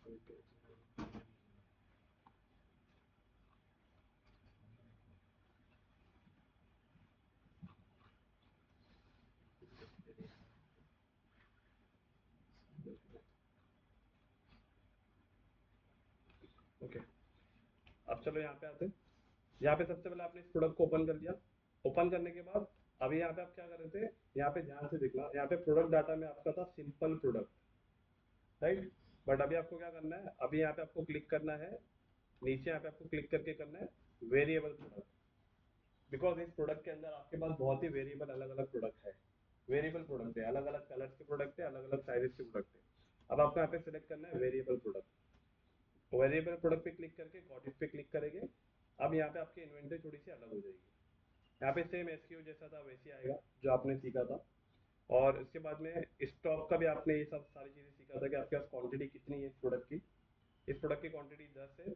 ओके, अब चलो यहाँ पे आते हैं। यहाँ पे सबसे पहले आपने इस प्रोडक्ट को ओपन कर लिया। ओपन करने के बाद अभी यहाँ पे आप क्या कर रहे थे, यहाँ पे ध्यान से देखना, यहाँ पे प्रोडक्ट डाटा में आपका था सिंपल प्रोडक्ट, राइट। बट अभी आपको क्या करना है, अभी यहाँ पे आपको क्लिक करना है, नीचे यहाँ पे आपको क्लिक करके करना है वेरिएबल प्रोडक्ट। बिकॉज इस प्रोडक्ट के अंदर आपके पास बहुत ही वेरिएबल अलग अलग प्रोडक्ट है, वेरिएबल प्रोडक्ट है, अलग अलग कलर्स के प्रोडक्ट है, अलग अलग साइजेस के प्रोडक्ट है। अब आपको यहाँ पे सिलेक्ट करना है वेरिएबल प्रोडक्ट। वेरिएबल प्रोडक्ट पे क्लिक करके गॉट इट पे क्लिक करेंगे। अब यहाँ पे आपकी इन्वेंटरी थोड़ी सी अलग हो जाएगी। यहाँ पे सेम एसक्यू जैसा था वैसे ही आएगा जो आपने सीखा था। और इसके बाद में स्टॉक का भी आपने ये सब सारी चीज़ें सीखा था कि आपके पास क्वांटिटी कितनी है इस प्रोडक्ट की। इस प्रोडक्ट की क्वांटिटी 10 है।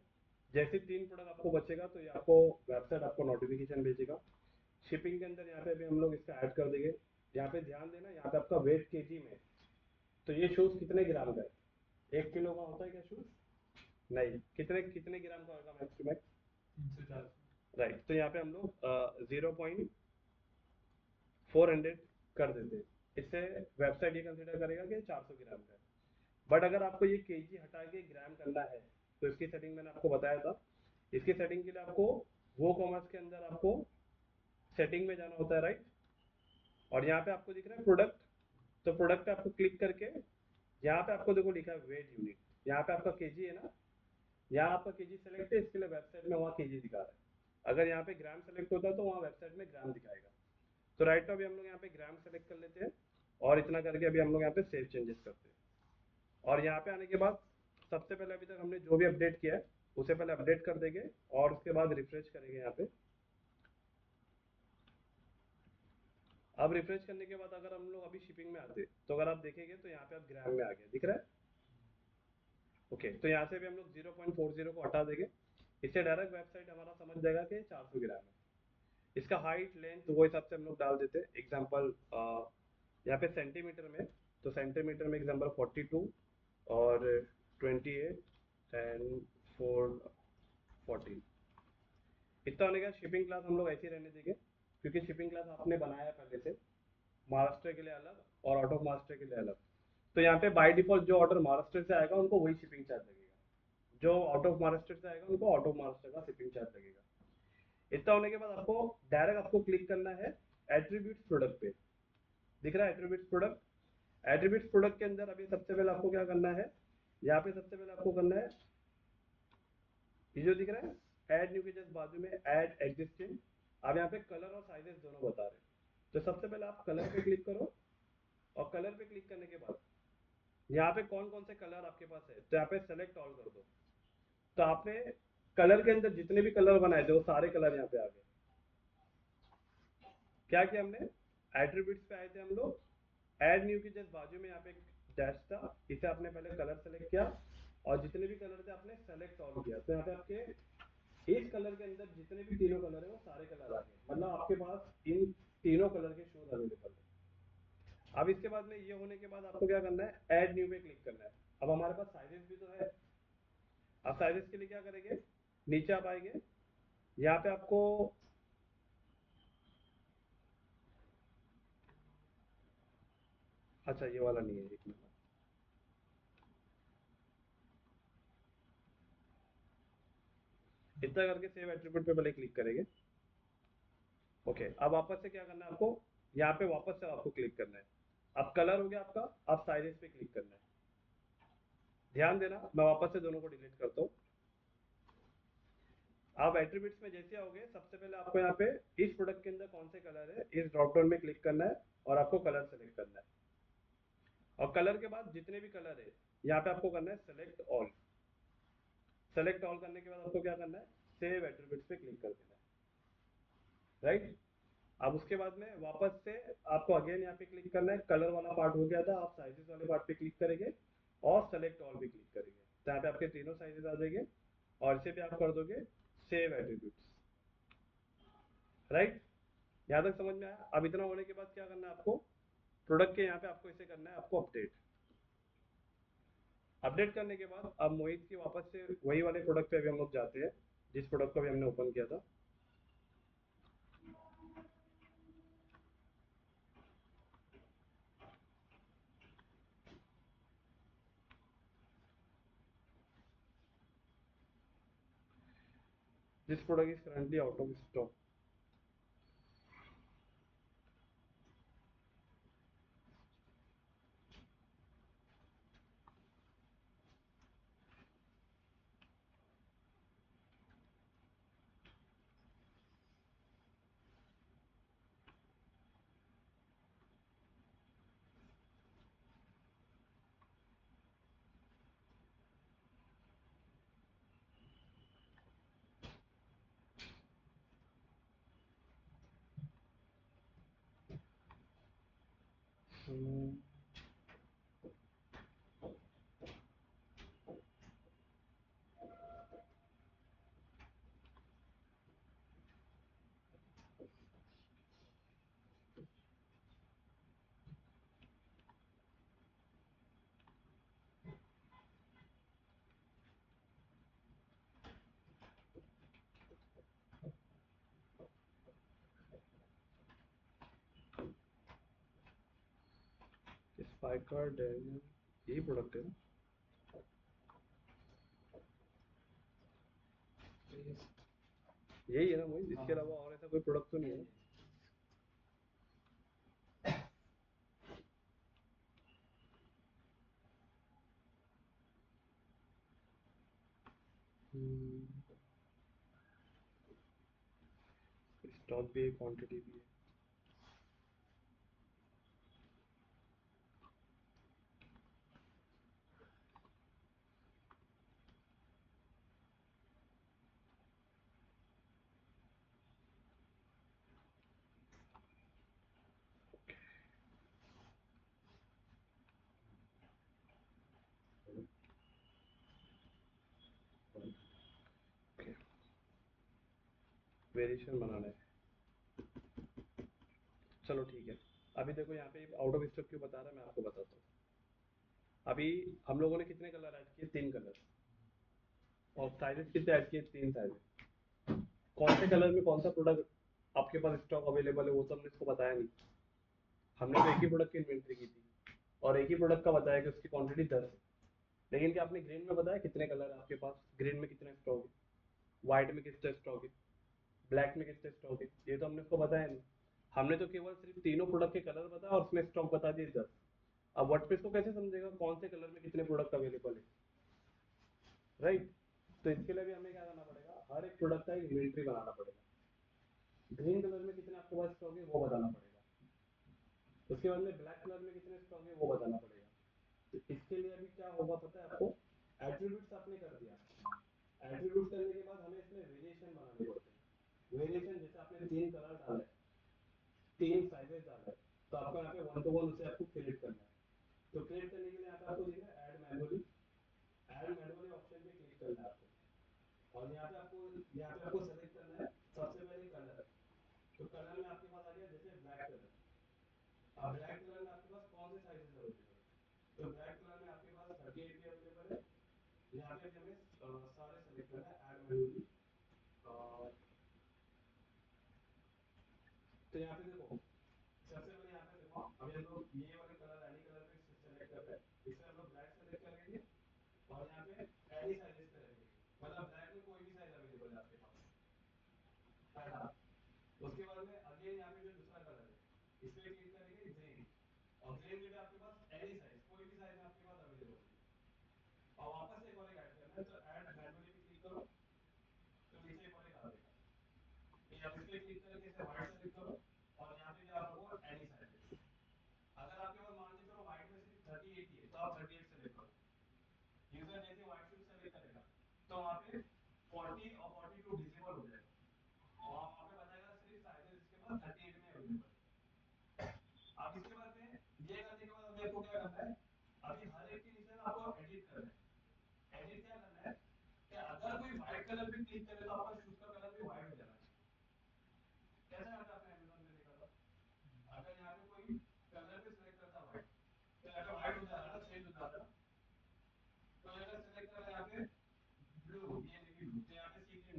जैसे 3 प्रोडक्ट आपको बचेगा तो ये आपको वेबसाइट आपको नोटिफिकेशन भेजेगा। शिपिंग के अंदर यहाँ पे अभी हम लोग इसका ऐड कर देंगे। यहाँ पे ध्यान देना, यहाँ पे आपका वेट केजी में, तो ये शूज़ कितने ग्राम का है? 1 किलो का होता है क्या शूज़? नहीं, कितने कितने ग्राम का होगा मैक्स टू मैक्स? 300-400। राइट, तो यहाँ पे हम लोग 0.400 कर देते हैं। इससे वेबसाइट ये कंसिडर करेगा कि 400 ग्राम का है। बट अगर आपको ये केजी हटा के ग्राम करना है तो इसकी सेटिंग मैंने आपको बताया था। इसकी सेटिंग के लिए आपको वो कॉमर्स के अंदर आपको सेटिंग में जाना होता है, राइट। और यहाँ पे आपको दिख रहा है प्रोडक्ट, तो प्रोडक्ट पे आपको क्लिक करके यहाँ पे आपको देखो लिखा है वेट यूनिट, यहाँ पे आपका केजी है ना, यहाँ आपका केजी सेलेक्ट है, इसके लिए वेबसाइट में वहाँ केजी दिखा रहा है। अगर यहाँ पे ग्राम सेलेक्ट होता है तो वहाँ वेबसाइट में ग्राम दिखाएगा। तो राइट, अभी हम लोग यहाँ पे ग्राम सेलेक्ट कर लेते हैं और इतना करके अभी हम लोग यहाँ पे सेव चेंजेस करते हैं। और यहाँ पे आने के बाद सबसे पहले अभी तक हमने जो भी अपडेट किया है उसे पहले अपडेट कर देंगे और उसके बाद रिफ्रेश करेंगे यहाँ पे। अब रिफ्रेश करने के बाद अगर हम लोग अभी शिपिंग में आते तो अगर आप देखेंगे तो यहाँ पे आप ग्राम में आ गया, दिख रहा है? ओके, तो यहाँ से भी हम लोग 0.40 को हटा देंगे। इससे डायरेक्ट वेबसाइट हमारा समझ जाएगा कि 400 ग्राम है। इसका हाइट लेंथ वो हिसाब से हम लोग डाल देते हैं। एग्जाम्पल यहाँ पे सेंटीमीटर में, तो सेंटीमीटर में एग्जाम्पल 42 और 28 एंड 414। इतना होने का शिपिंग क्लास हम लोग ऐसे ही रहने देंगे क्योंकि शिपिंग क्लास आपने बनाया है पहले से, महाराष्ट्र के लिए अलग और आउट ऑफ महाराष्ट्र के लिए अलग। तो यहाँ पे बाय डिफॉल्ट जो ऑर्डर महाराष्ट्र से आएगा उनको वही शिपिंग चार्ज लगेगा, जो आउट ऑफ महाराष्ट्र से आएगा उनको आउट ऑफ महाराष्ट्र का शिपिंग चार्ज लगेगा। इतना होने के बाद आपको डायरेक्ट आपको क्लिक करना है एट्रीब्यूट्स प्रोडक्ट पे। दिख रहा है एट्रीब्यूट्स प्रोडक्ट? एट्रीब्यूट्स प्रोडक्ट के अंदर अभी सबसे पहले आपको क्या करना है, यहाँ पे सबसे पहले आपको करना है ये जो दिख रहा है ऐड न्यू के जस्ट बाजू में ऐड एग्जिस्टिंग। अब यहाँ पे कलर और साइजेस दोनों बता रहे हैं। तो सबसे पहले आप कलर पे क्लिक करो और कलर पे क्लिक करने के बाद यहाँ पे कौन कौन से कलर आपके पास है तो यहाँ पे सेलेक्ट ऑल कर दो। तो आपने कलर के अंदर जितने भी कलर बनाए थे वो सारे कलर यहाँ पे आ गए। क्या किया हमने, एट्रीब्यूट्स पे आए थे हम लोग, ऐड न्यू के जस्ट बाजू में यहाँ पे एक डैश था, इसे आपने पहले कलर सेलेक्ट किया और जितने भी कलर थे आपने सेलेक्ट ऑल किया। तो यहाँ पे आपके इस कलर के अंदर जितने भी तीनों कलर है वो सारे कलर आ गए, मतलब आपके पास इन तीनों कलर के शूज अवेलेबल है। अब इसके बाद में ये होने के बाद आपको क्या करना है, ऐड न्यू पे क्लिक करना है। अब हमारे पास साइजेस भी तो है। अब साइजेस के लिए क्या करेंगे, नीचे आप आएंगे, यहाँ पे आपको अच्छा ये वाला नहीं है, एक मिनट, इतना करके सेव एट्रीब्यूट पे पहले क्लिक करेंगे। ओके, अब वापस से क्या करना है आपको, यहाँ पे वापस से आपको क्लिक करना है। अब कलर हो गया आपका, अब साइजेस पे क्लिक करना है। ध्यान देना, मैं वापस से दोनों को डिलीट करता हूँ। आप एट्रीब्यूट्स में जैसे आओगे सबसे पहले आपको यहाँ पे इस प्रोडक्ट के अंदर कौन से कलर है इस ड्रॉप डाउन में क्लिक करना है और आपको कलर सेलेक्ट करना है। और कलर के बाद जितने भी कलर है यहाँ पे आपको करना है सेलेक्ट ऑल। सेलेक्ट ऑल करने के बाद आपको क्या करना है, सेव एट्रीब्यूट्स पे क्लिक कर देना है, राइट। अब उसके बाद में वापस से आपको अगेन यहाँ पे क्लिक करना है, कलर वाला पार्ट हो गया था, आप साइजेस वाले पार्ट पे क्लिक करेंगे और सेलेक्ट ऑल पे क्लिक करेंगे, तो यहाँ पे आपके तीनों साइजेस आ जाएंगे और इसे भी आप कर दोगे सेव एट्रीब्यूट्स, राइट। यहाँ तक समझ में आया? अब इतना होने के बाद क्या करना है आपको, प्रोडक्ट के यहाँ पे आपको इसे करना है आपको अपडेट। अपडेट करने के बाद अब मोहित की वापस से वही वाले प्रोडक्ट पे अभी हम लोग जाते हैं जिस प्रोडक्ट को भी हमने ओपन किया था। This product is currently out of stock. Spykar Daniel यही प्रोडक्ट है ना? यही है ना मोहित, इसके अलावा और ऐसा कोई प्रोडक्ट तो नहीं है ना? स्टॉक भी है, क्वांटिटी भी है। वेरिएशन बनाना है, चलो ठीक है। अभी देखो यहाँ पे आउट ऑफ स्टॉक क्यों बता रहा है, मैं आपको बताता हूँ। अभी हम लोगों ने कितने कलर ऐड किए? 3 कलर। और साइजेस कितने ऐड किए? 3 साइजेस। कौन से कलर में कौन सा प्रोडक्ट आपके पास स्टॉक अवेलेबल है वो तो हमने इसको बताया नहीं। हमने तो एक ही प्रोडक्ट की इन्वेंट्री की थी और एक ही प्रोडक्ट का बताया कि उसकी क्वांटिटी 10 है। लेकिन क्या आपने ग्रीन में बताया कितने कलर है आपके पास? ग्रीन में कितने स्टॉक है? व्हाइट में कितने स्टॉक है? ब्लैक में कितने स्टॉक है? ये तो हमने उसको बताया नहीं। हमने तो केवल सिर्फ तीनों प्रोडक्ट के कलर बताया और उसमें स्टॉक बता दिए 10। अब वर्डप्रेस को कैसे समझेगा कौन से कलर में कितने प्रोडक्ट अवेलेबल है? राइट। तो इसके लिए भी हमें क्या करना पड़ेगा, हर एक प्रोडक्ट का एक इन्वेंट्री बनाना पड़ेगा। ग्रीन कलर में कितने आपके पास स्टॉक है वो बताना पड़ेगा। उसके बाद में ब्लैक कलर में कितने स्टॉक है वो बताना पड़ेगा। तो इसके लिए अभी क्या होगा पता है आपको? एट्रीब्यूट्स आपने कर दिया। एट्रीब्यूट करने के बाद हमें इसमें वेरिएशन बनाने पड़ते हैं। वेरिएशन जैसे आपने 3 कलर डाला है, 3 साइजेस डाला है, तो आपको यहाँ पे 1 to 1 उसे आपको क्रिएट करना है। तो क्रिएट करने के लिए यहाँ पे आपको देना है add manually. Add manually option पे क्लिक करना है आपको और यहाँ पे आपको सेलेक्ट करना है सबसे पहले कलर। तो कलर में आपके पास आ गया जैसे ब्लैक कलर। अब ब्लैक कलर में आपके पास कौन से साइजेस अवेलेबल है? तो ब्लैक कलर में आपके पास 38 भी अवेलेबल है। यहाँ पे भी हमें सारे सेलेक्ट करना है ऐड मैनुअली। और तो यहाँ पे देखो सबसे पहले यहाँ पे देखो अभी हम लोग ये वाले कलर एनी कलर पे सेलेक्ट कर रहे हैं। इसमें हम लोग ब्लैक सेलेक्ट कर लेंगे और यहाँ पे एनी साइजेस पे रहेंगे, मतलब ब्लैक में कोई भी साइज अवेलेबल है आपके पास। पहला। उसके बाद में अगेन यहाँ पे जो दूसरा कलर है इस पे क्लिक करेंगे ग्रीन। और ग्रीन में भी आपके पास एनी साइज कोई भी साइज में आपके पास अवेलेबल है। और वापस से एक और ऐड करना है तो ऐड मैनुअली पे क्लिक करो। तो नीचे एक और आ जाएगा ये, अब इस पे क्लिक करके इसे व्हाइट सेलेक्ट करो और यहाँ पे भी आप रखो एनी साइजेस। अगर आपके पास मान लीजिए चलो व्हाइट में सिर्फ 38 ही है तो आप 38 सेलेक्ट करो। यूजर जैसे व्हाइट शिफ्ट सेलेक्ट करेगा तो वहाँ पे 40 और 42 डिसेबल हो जाएगा और वहाँ पे बताएगा सिर्फ साइजेस इसके पास 38 में अवेलेबल है। अब इसके बाद में ये करने के बाद अभी आपको क्या करना है, अभी हर एक के नीचे ना आपको एडिट करना है। एडिट क्या करना है कि अगर कोई व्हाइट कलर पे क्लिक करे तो आपका शूज का कलर भी व्हाइट हो जाना चाहिए। कैसा यहाँ पे आपने अमेज़न में देखा था, अगर यहाँ पे कोई कलर पे सिलेक्ट करता व्हाइट तो यहाँ पे व्हाइट हो जा रहा है ना, चेंज हो जाता है ना।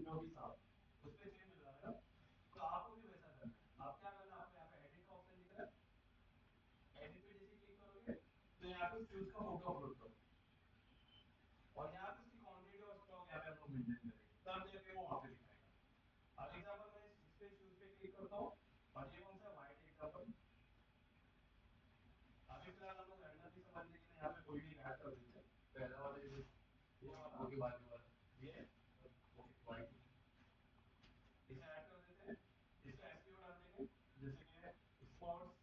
जो भी था उस पे चेंज हो जाएगा। तो आपको भी वैसा करना है। आप क्या करना है, आपको यहाँ पे एडिट का ऑप्शन दिख रहा है, एडिट पे जैसे क्लिक करोगे तो यहाँ पे शूज का फोटो अपलोड करो और यहाँ पे उसकी क्वांटिटी और स्टॉक यहाँ पे हम लोग मेंटेन करेंगे, तब जाके वो वहाँ पे दिखाएगा। अब एग्जांपल मैं इस पे शूज पे क्लिक करता हूँ और ये कौन सा व्हाइट एग्जांपल, अभी फिलहाल हम लोग रैंडमली समझने के लिए यहाँ पे कोई भी ऐड कर देते हैं। पहला वाला ये वाला ओके, बाजू वाला ये ओके व्हाइट, इसे ऐड कर देते हैं। इसका एसक्यू डाल देंगे जैसे कि स्पोर्ट्स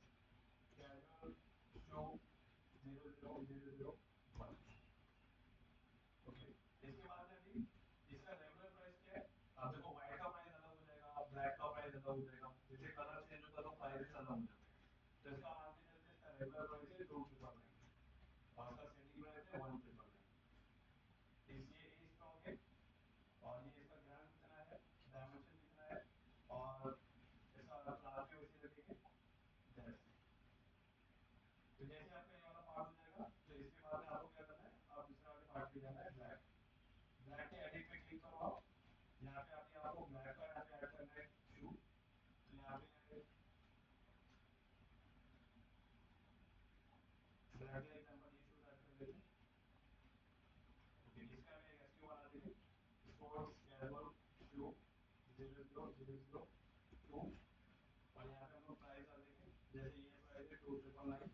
कैजुअल शो 00001। ओके, इसके बाद में अभी इसका रेगुलर प्राइस क्या है, आप देखो व्हाइट का प्राइस अलग हो जाएगा, ब्लैक का प्राइस अलग हो जाएगा, जैसे कलर चेंज होता है तो प्राइसेस अलग हो जाते हैं। तो इसका मान के चलते इसका रेगुलर प्राइस है 2,999 और इसका सेलिंग प्राइस है 1,999। इस ये स्टॉक है और ये इसका ग्राम कितना है, डायमेंशन कितना है और इसका क्लास भी वैसे रखेंगे दैट्स इट। तो जैसे आपका ये वाला पार्ट हो जाएगा तो इसके बाद में आपको क्या करना है, आप दूसरे वाले पार्ट पे जाना है, ब्लैक। ब्लैक के एडिट पे क्लिक करो आप, यहाँ पे आके आपको ब्लैक का यहाँ पे ऐड करना है शू, तो यहाँ पे ब्लैक का एग्जांपल ये शूज ऐड कर लेते हैं। ओके, इसका भी एक एसक्यू बना देंगे, स्पोर्ट्स कैजुअल शू 00002 और यहाँ पे हम लोग प्राइस डाल देंगे, जैसे ये प्राइस है 2,999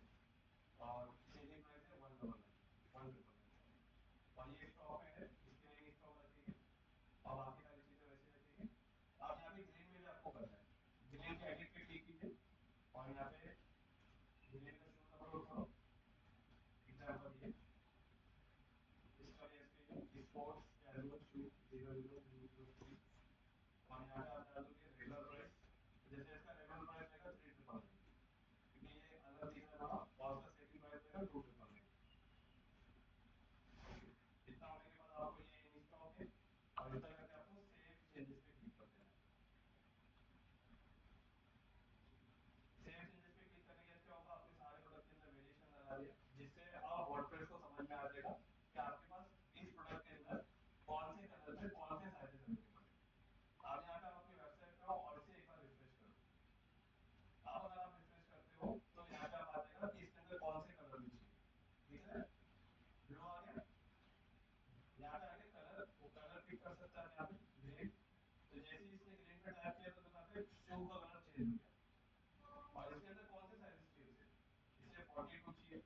और सेलिंग प्राइस है 1,999 और ये स्टॉक में है, इसके लिए स्टॉक रखेंगे और बाकी सारी चीजें वैसे रखेंगे। अब यहाँ पे ग्रीन में भी आपको करना है, ग्रीन के एडिट पे क्लिक कीजिए और यहाँ पे ग्रीन का शूज अपलोड करो, एग्जांपल ये इसका भी एसक्यू स्पोर्ट्स कैजुअल शू 00003 और यहाँ पे आप डाल दोगे रेगुलर प्राइस, जैसे इसका रेगुलर प्राइस रहेगा 3,999 क्योंकि ये अलग दिख रहा है और उसका सेलिंग प्राइस रहेगा 2,999। इतना होने के बाद आपको ये इन स्टॉक है और इतना करके आपको सेव चेंजेस पे क्लिक कर देना है। सेव चेंजेस पे क्लिक करने के बाद क्या होगा, आपने सारे प्रोडक्ट के अंदर वेरिएशन लगा दिया, जिससे अब वर्डप्रेस को समझ में आ जाएगा कि आपके पास इस प्रोडक्ट के अंदर कौन से कलर में कौन से साइजेस अवेलेबल है। अब यहाँ पे आप अपनी वेबसाइट पे हो और इसे एक बार रिफ्रेश कर दो। अब अगर आप रिफ्रेश करते हो तो यहाँ पे आप आ जाएगा कि इसके अंदर कौन से कलर में चाहिए, ठीक है, ब्लू आ गया, यहाँ पे आगे कलर, वो कलर पिक कर सकता है यहाँ पे ग्रीन, तो जैसे ही इसने ग्रीन पे टैप किया तो यहाँ पे शू का कलर चेंज हो गया और इसके अंदर कौन से साइजेस चाहिए इसे 42 चाहिए,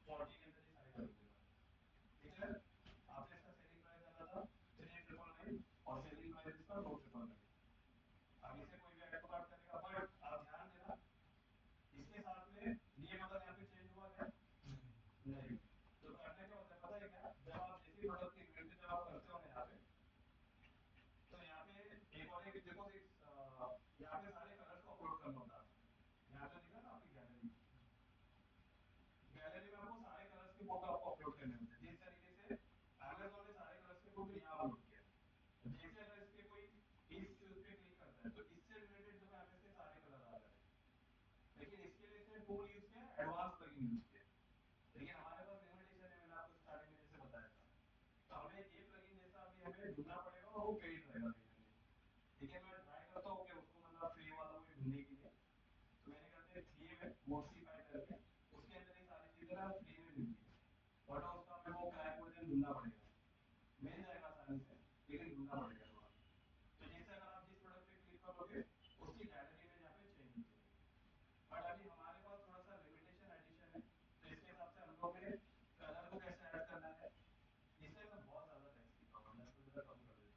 40 के अंदर ये साइज अवेलेबल है, ठीक है। आपने इसका सेलिंग प्राइस डाला था 3,999 और सेलिंग प्राइस इसका 2,999। अब इसे कोई भी ऐड टू कार्ट करेगा, बट आप ध्यान देना इसके साथ में ये मतलब यहाँ पे चेंज हुआ क्या, नहीं। तो करने क्या होता है पता है क्या, जब आप जैसे प्रोडक्ट की इन्वेंटरी जब आप करते हो ना यहाँ पे, तो यहाँ पे एक और एक देखो यहाँ पे सारे कलर्स को अपलोड करना होता है। यहाँ पे दिखा ना आपकी गैलरी, गैलरी में आपको सारे कलर्स के फोटो आपको अपलोड करने होते हैं, जिस तरीके से अमेज़न ने सारे कलर्स के फोटो यहाँ अपलोड किया है। जैसे अगर इस पे कोई इस शूज पे क्लिक करता है तो इससे रिलेटेड देखो यहाँ पे इसके सारे कलर आ रहे हैं, लेकिन इसके लिए इसने टूल यूज किया, एडवांस प्लगइन यूज किया, लेकिन हमारे पास लिमिटेशन है, मैंने आपको स्टार्टिंग में जैसे बताया था। तो हमें ये प्लगइन जैसा अभी हमें ढूंढना पड़ेगा और वो पेड रहेगा कहीं ना कहीं, ठीक है। मैं ट्राई करता हूँ कि उसको मतलब फ्री वाला कोई ढूंढने के लिए, तो मैंने करते थीम है मोड्सीफाई करके, उसके अंदर ये सारी चीजें ना फ्री में मिलती है, बट उसका हमें वो क्रैक वर्जन ढूंढना पड़ेगा, मिल जाएगा आसानी से लेकिन ढूंढना पड़ेगा थोड़ा। तो जैसे अगर आप जिस प्रोडक्ट पे क्लिक करोगे उसकी गैलरी में यहाँ पे चेंज हो जाएगी, बट अभी हमारे पास थोड़ा सा लिमिटेशन एडिशन है, तो इसके हिसाब से हम लोग ने कलर को कैसे ऐड करना है, इससे मैं बहुत ज्यादा टेक्स्ट लिखा हुआ, मैं इसको जरा कम कर देता हूँ।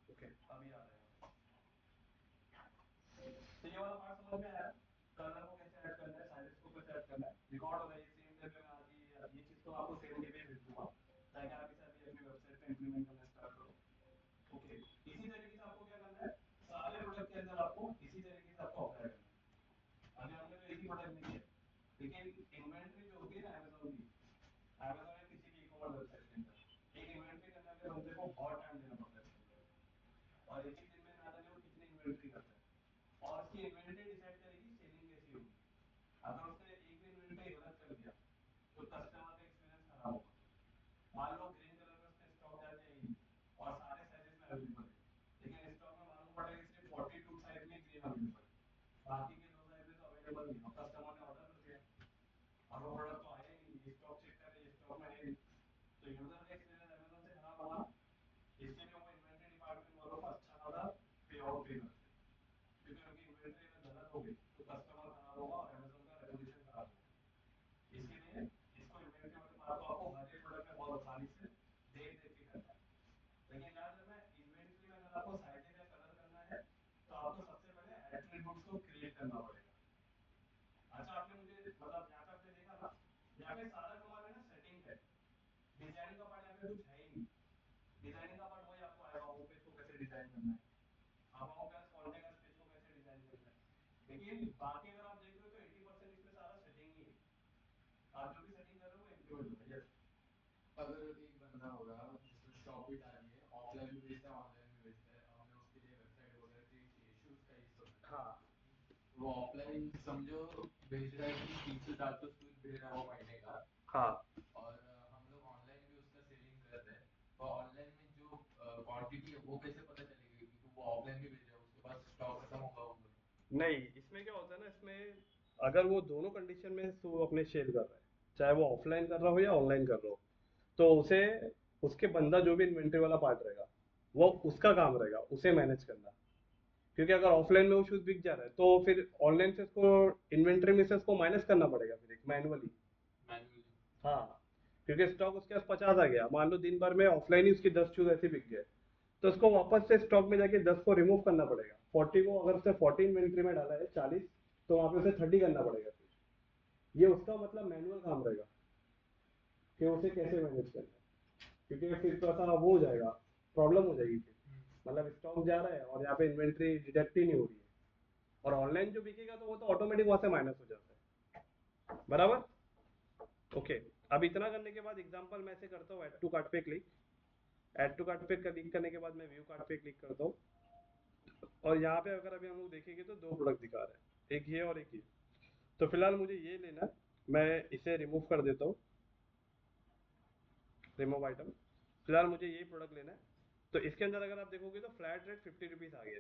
ओके, अभी आ जाएगा। तो ये वाला पार्ट समझ में आया, कलर को कैसे ऐड करना है, साइजेस को कैसे ऐड करना है, रिकॉर्ड हो रहा है ये सेम डे पे मैं आज ये चीज तो आपको सेम डे पे भेज दूंगा ताकि आप इसे अभी अपनी वेबसाइट पे इंप्लीमेंट करना स्टार्ट करो। ओके, इसी तरीके से आपको क्या करना है, सारे प्रोडक्ट के अंदर आपको इसी तरीके से आपको अप्लाई करना है। अभी हमने तो एक ही प्रोडक्ट में किया, लेकिन इन्वेंटरी जो होती है ना अमेज़न की, अमेज़न बंदे को बहुत टाइम देना पड़ता है इसके लिए। और एक एक दिन में ना जाने वो कितनी इन्वेंट्री करता है और उसकी इन्वेंट्री डिसाइड करेगी सेलिंग कैसी होगी। अगर उसने एक भी इन्वेंट्री गलत कर दिया तो कस्टमर का एक्सपीरियंस खराब होगा। मान लो ग्रीन कलर में उसने स्टॉक डाल दिया ही और सारे साइजेस में अवेलेबल है, लेकिन स्टॉक में मालूम पड़ा कि सिर्फ 42 साइज में ग्रीन अवेलेबल है, बाकी के दो साइजेस अवेलेबल नहीं, और कस्टमर ने ऑर्डर कर दिया और वो प्रोडक्ट तो आया ही नहीं, ये स्टॉक चेक करे ये स्टॉक में है नहीं, तो यूजर का एक्सपीरियंस अमेजन से खराब होगा। इसके लिए वो इन्वेंट्री डिपार्टमेंट वालों को अच्छा खासा पे आउट पे करते हैं, क्योंकि उनकी इन्वेंट्री अगर गलत हो गई तो कस्टमर खराब होगा और अमेजन का रेपुटेशन खराब होगा। इसके लिए इसको इन्वेंट्री वाले पार्ट को आपको हर एक प्रोडक्ट में बहुत आसानी से देख देख के करना है। लेकिन याद रखना इन्वेंट्री में अगर आपको साइजेस या कलर करना है तो आपको सबसे पहले एट्रीब्यूट्स को क्रिएट करना पड़ेगा। अच्छा आपने मुझे मतलब यहाँ पे आपने देखा ना, यहाँ पे सारा कमाल है ना सेटिंग है, डिजाइनिंग का पार्ट यहाँ पे कुछ है ही नहीं। डिजाइनिंग का पार्ट वही आपको आएगा, होम पेज को कैसे डिजाइन करना है, about us contact us page को कैसे डिजाइन करना है, लेकिन बाकी अगर आप देख रहे हो तो 80% इसमें सारा सेटिंग ही है। आप जो भी सेटिंग कर रहे हो वो इंप्लीमेंट होगा। यस अगर एक बंदा होगा जिसने शॉप भी डाली है, ऑफलाइन भी बेचता है ऑनलाइन भी बेचता है, हमने उसके लिए वेबसाइट वगैरह क्रिएट की है, शूज का ही सुना है, हाँ वो ऑफलाइन समझो भेज रहा है कि 300-400 शूज भेज रहा है वो महीने का, हाँ और हम लोग ऑनलाइन भी उसका सेलिंग कर रहे हैं, तो ऑनलाइन में जो क्वांटिटी है वो कैसे पता चलेगी, क्योंकि वो ऑफलाइन भी भेज रहा है, उसके पास स्टॉक खत्म होगा वो। नहीं, इसमें क्या होता है ना, इसमें अगर वो दोनों कंडीशन में वो अपने सेल कर रहा है, चाहे वो ऑफलाइन कर रहा हो या ऑनलाइन कर रहा हो, तो उसे उसके बंदा जो भी इन्वेंट्री वाला पार्ट रहेगा वो उसका काम रहेगा उसे मैनेज करना। क्योंकि अगर ऑफलाइन में वो शूज बिक जा रहा है तो फिर ऑनलाइन से उसको इन्वेंट्री में से उसको माइनस करना पड़ेगा फिर एक मैनुअली। मैनुअली। हाँ, क्योंकि स्टॉक उसके पास 50 आ गया, मान लो दिन भर में ऑफलाइन ही उसकी 10 शूज ऐसे बिक गए, तो उसको वापस से स्टॉक में जाके 10 को रिमूव करना पड़ेगा। 40 को अगर उसने 40 इन्वेंट्री में डाला है 40, तो वहां पे उसे 30 करना पड़ेगा फिर। ये उसका मतलब मैनुअल काम रहेगा कि उसे कैसे मैनेज करना है, क्योंकि फिर तो ऐसा वो हो जाएगा, प्रॉब्लम हो जाएगी फिर। मतलब स्टॉक जा रहा है और यहाँ पे इन्वेंट्री डिटेक्ट ही नहीं हो रही है, और ऑनलाइन जो बिकेगा तो वो तो ऑटोमेटिक वहां से माइनस हो जाता है। बराबर, ओके। अब इतना करने के बाद एग्जांपल मैं ऐसे करता हूँ, ऐड टू कार्ट पे क्लिक, ऐड टू कार्ट पे क्लिक करने के बाद मैं व्यू कार्ट पे क्लिक करता हूँ, और यहाँ पे अगर अभी हम लोग देखेंगे तो दो प्रोडक्ट दिखा रहे हैं, एक ये और एक ये। तो फिलहाल मुझे ये लेना है, मैं इसे रिमूव कर देता हूँ, रिमूव आइटम। फिलहाल मुझे ये प्रोडक्ट लेना है, तो इसके अंदर अगर आप देखोगे तो फ्लैट रेट 50 रुपीज आ गया,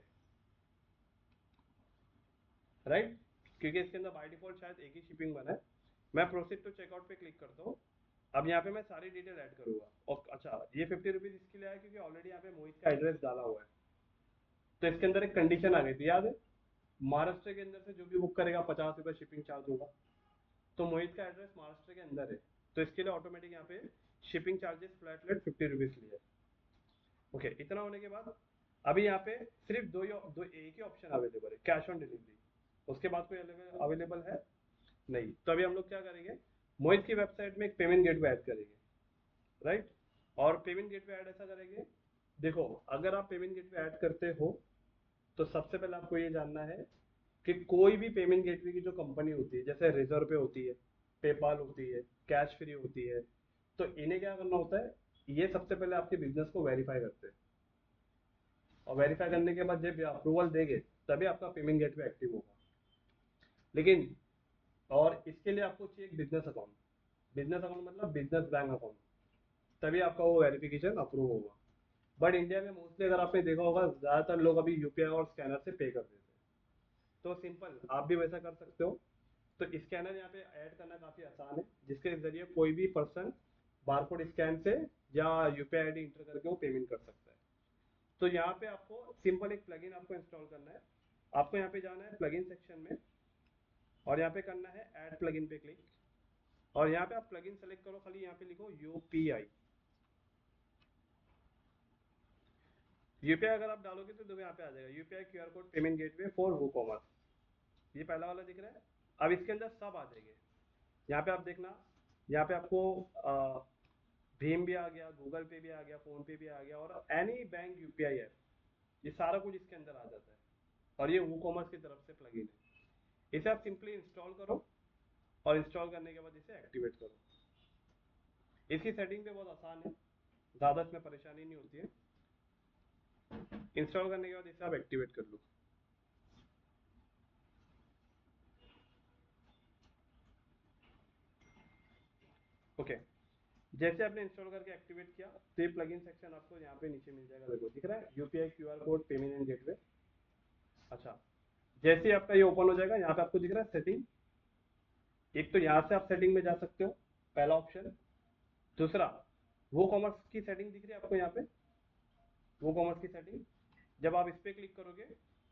राइट, क्योंकि इसके अंदर बाय डिफॉल्ट शायद एक ही शिपिंग बना है। मैं प्रोसीड टू चेकआउट पे क्लिक करता हूँ। अब यहाँ पे मैं सारी डिटेल ऐड करूंगा, और अच्छा ये 50 रुपीज इसके लिए आया क्योंकि ऑलरेडी यहाँ पे मोहित का एड्रेस डाला हुआ है। तो इसके अंदर एक कंडीशन आ गई थी, याद है, महाराष्ट्र के अंदर से जो भी बुक करेगा 50 रुपये शिपिंग चार्ज होगा। तो मोहित का एड्रेस महाराष्ट्र के अंदर है, तो इसके लिए ऑटोमेटिक यहाँ पे shipping charges flat rate 50 rupees लिए। ओके, इतना होने के बाद अभी यहाँ पे सिर्फ दो एक ही ऑप्शन अवेलेबल है, कैश ऑन डिलीवरी। उसके बाद कोई अवेलेबल है नहीं। तो अभी हम लोग क्या करेंगे, मोहित की वेबसाइट में एक पेमेंट गेटवे ऐड करेंगे, राइट। और पेमेंट गेटवे ऐड ऐसा करेंगे, देखो अगर आप पेमेंट गेटवे ऐड करते हो तो सबसे पहले आपको ये जानना है कि कोई भी पेमेंट गेटवे की जो कंपनी होती है, जैसे रिजर्व पे होती है, पेपाल होती है, कैश फ्री होती है, तो इन्हें क्या करना होता है, ये सबसे पहले आपके बिजनेस को वेरीफाई करते हैं, और वेरीफाई करने के बाद जब अप्रूवल देंगे तभी आपका पेमेंट गेटवे एक्टिव होगा। लेकिन और इसके लिए आपको चाहिए एक बिजनेस अकाउंट, बिजनेस अकाउंट मतलब बिजनेस बैंक अकाउंट, तभी आपका वो वेरिफिकेशन अप्रूव होगा। बट इंडिया में मोस्टली अगर आपने देखा होगा ज्यादातर लोग अभी यूपीआई और स्कैनर से पे कर देते हैं, तो सिंपल आप भी वैसा कर सकते हो। तो स्कैनर यहाँ पे ऐड करना काफी आसान है, जिसके जरिए कोई भी पर्सन बारकोड स्कैन से या यूपीआई आईडी इंटर करके वो पेमेंट कर सकता है। तो यहाँ पे आपको सिंपल एक प्लगइन आपको इंस्टॉल करना है। आपको यहाँ पे जाना है प्लगइन सेक्शन में, और यहाँ पे करना है ऐड प्लगइन पे क्लिक, और यहाँ पे आप प्लगइन सेलेक्ट करो, खाली यहाँ पे लिखो यूपीआई। यूपीआई अगर आप डालोगे तो यहाँ पे आ जाएगा UPI QR code payment gateway for WooCommerce, ये पहला वाला दिख रहा है। अब इसके अंदर सब आ जाएंगे, यहाँ पे आप देखना, यहाँ पे आपको भीम भी आ गया, गूगल पे भी आ गया, फोन पे भी आ गया, और एनी बैंक यूपीआई ऐप, ये सारा कुछ इसके अंदर आ जाता है। और ये वूकॉमर्स की तरफ से प्लगइन है, इसे आप सिंपली इंस्टॉल करो, और इंस्टॉल करने के बाद इसे एक्टिवेट करो। इसकी सेटिंग पे बहुत आसान है, ज़्यादा इसमें परेशानी नहीं होती है। इंस्टॉल करने के बाद इसे आप एक्टिवेट कर लो। ओके, जैसे आपने इंस्टॉल करके एक्टिवेट किया तो ये प्लगइन सेक्शन आपको यहाँ पे नीचे मिल जाएगा, देखो दिख रहा है UPI QR code payment and gateway. अच्छा, जैसे ही आपका ये ओपन हो जाएगा, यहाँ पे आपको दिख रहा है सेटिंग। एक तो यहाँ से आप सेटिंग में जा सकते हो, पहला ऑप्शन। दूसरा, वो कॉमर्स की सेटिंग दिख रही है आपको यहाँ पे, वो कॉमर्स की सेटिंग। जब आप इस पे क्लिक करोगे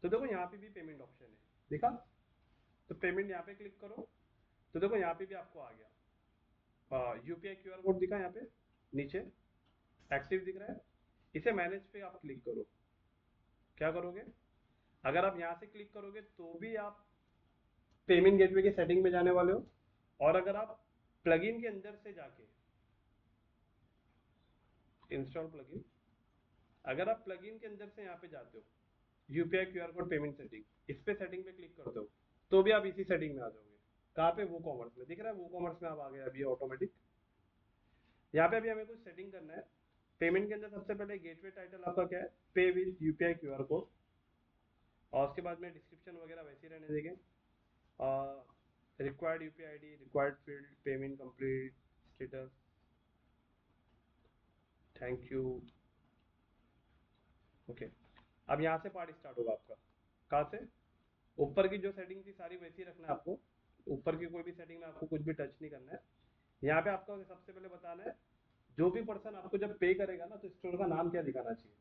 तो देखो यहाँ पे भी पेमेंट ऑप्शन है, दिखा? तो पेमेंट यहाँ पे क्लिक करो तो देखो यहाँ पे भी आपको आ गया यूपीआई क्यूआर कोड दिखा यहाँ पे नीचे, एक्टिव दिख रहा है। इसे मैनेज पे आप क्लिक करो। क्या करोगे, अगर आप यहाँ से क्लिक करोगे तो भी आप पेमेंट गेटवे की सेटिंग में जाने वाले हो, और अगर आप प्लगइन के अंदर से जाके इंस्टॉल प्लगइन, अगर आप प्लगइन के अंदर से यहाँ पे जाते हो UPI QR code payment setting, इस पे सेटिंग पे क्लिक करते हो तो भी आप इसी सेटिंग में आ जाओगे। कहाँ पे, वो कॉमर्स में, दिख रहा है वो कॉमर्स में आप आ गए अभी ऑटोमेटिक। यहाँ पे अभी हमें कुछ सेटिंग करना है। पेमेंट के अंदर सबसे पहले गेटवे टाइटल आपका क्या है, पे विद यूपीआई क्यूआर कोड, और उसके बाद में डिस्क्रिप्शन वगैरह वैसे ही रहने देंगे। Required UPI ID, required field, payment complete, status, thank you. Okay, अब यहाँ से पार्ट स्टार्ट होगा आपका। कहाँ से, ऊपर की जो सेटिंग थी सारी वैसी रखना है आपको, ऊपर की कोई भी सेटिंग में आपको कुछ भी टच नहीं करना है। यहाँ पे आपको सबसे पहले बताना है, जो भी पर्सन आपको जब पे करेगा ना तो स्टोर का नाम क्या दिखाना चाहिए।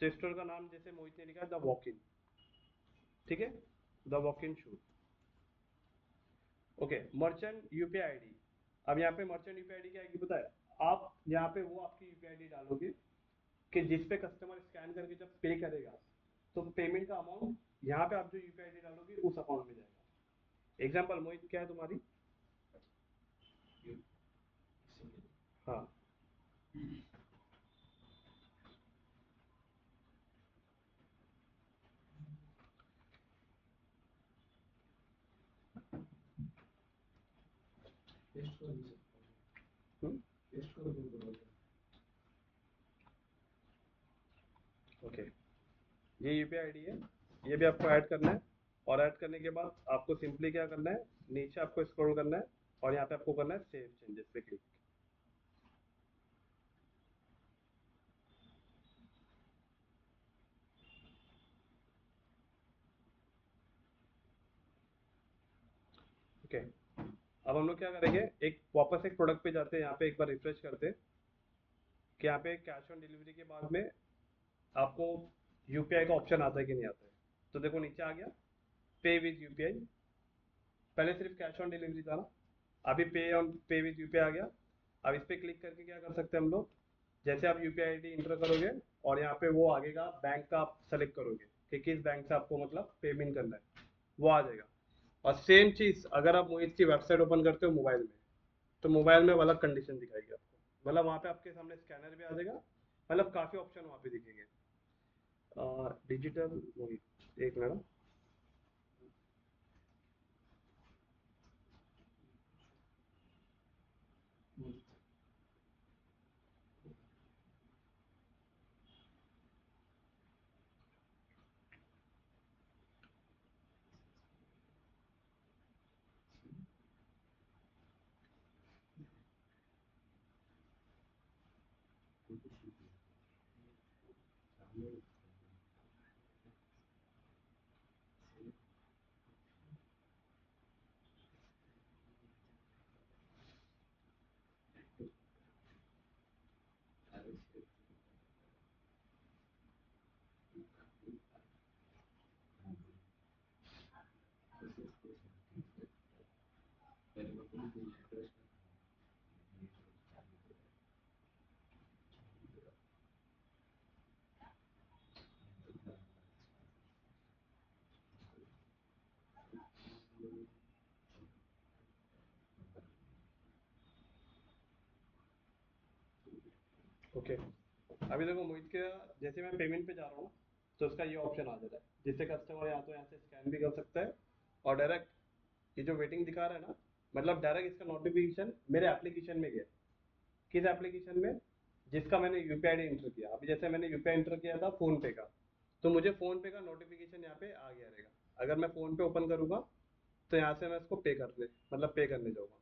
तो स्टोर का नाम जैसे मोहित ने लिखा है द वॉक इन, ठीक है, the walk in shoes. Okay, merchant UPI ID, अब यहाँ पे मर्चेंट यूपीआई आईडी क्या आएगी पता है, आप यहाँ पे वो आपकी यूपीआई आईडी डालोगे कि जिस पे कस्टमर स्कैन करके जब पे करेगा तो पेमेंट का अमाउंट यहाँ पे आप जो यूपीआई आईडी डालोगे उस अकाउंट में जाएगा। एग्जांपल मोहित क्या है तुम्हारी, हाँ, ओके, ये यूपीआई आईडी है, ये भी आपको ऐड करना है। और ऐड करने के बाद आपको सिंपली क्या करना है, नीचे आपको स्क्रॉल करना है और यहाँ पे आपको करना है सेव चेंजेस पे क्लिक। ओके, अब हम लोग क्या करेंगे, एक वापस एक प्रोडक्ट पे जाते हैं, यहाँ पे एक बार रिफ्रेश करते हैं कि यहाँ पे कैश ऑन डिलीवरी के बाद में आपको यूपीआई का ऑप्शन आता है कि नहीं आता है। तो देखो नीचे आ गया पे विद यूपीआई, पहले सिर्फ कैश ऑन डिलीवरी था ना, अभी पे विद यूपीआई आ गया। अब इस पे क्लिक करके क्या कर सकते हैं हम लोग, जैसे आप यूपीआई आईडी इंटर करोगे और यहाँ पे वो आगेगा बैंक का आप सेलेक्ट करोगे कि किस बैंक से आपको मतलब पेमेंट करना है, वो आ जाएगा। और सेम चीज अगर आप मोहित की वेबसाइट ओपन करते हो मोबाइल में, तो मोबाइल में अलग कंडीशन दिखाएगी आपको, मतलब वहाँ पे आपके सामने स्कैनर भी आ जाएगा, मतलब काफी ऑप्शन वहाँ पे दिखेंगे। डिजिटल मोहित, एक मिनट, ओके। अभी देखो मोहित के, जैसे मैं पेमेंट पे जा रहा हूँ तो उसका ये ऑप्शन आ जाता है जिससे कस्टमर या तो यहाँ से स्कैन भी कर सकता है और डायरेक्ट ये जो वेटिंग दिखा रहा है ना, मतलब डायरेक्ट इसका नोटिफिकेशन मेरे एप्लीकेशन में गया। किस एप्लीकेशन में, जिसका मैंने यूपीआई आईडी इंटर किया। अभी जैसे मैंने यूपीआई इंटर किया था फोन पे का, तो मुझे फोन पे का नोटिफिकेशन यहाँ पे आ गया रहेगा। अगर मैं फोन पे ओपन करूंगा तो यहाँ से मैं इसको पे करने जाऊंगा।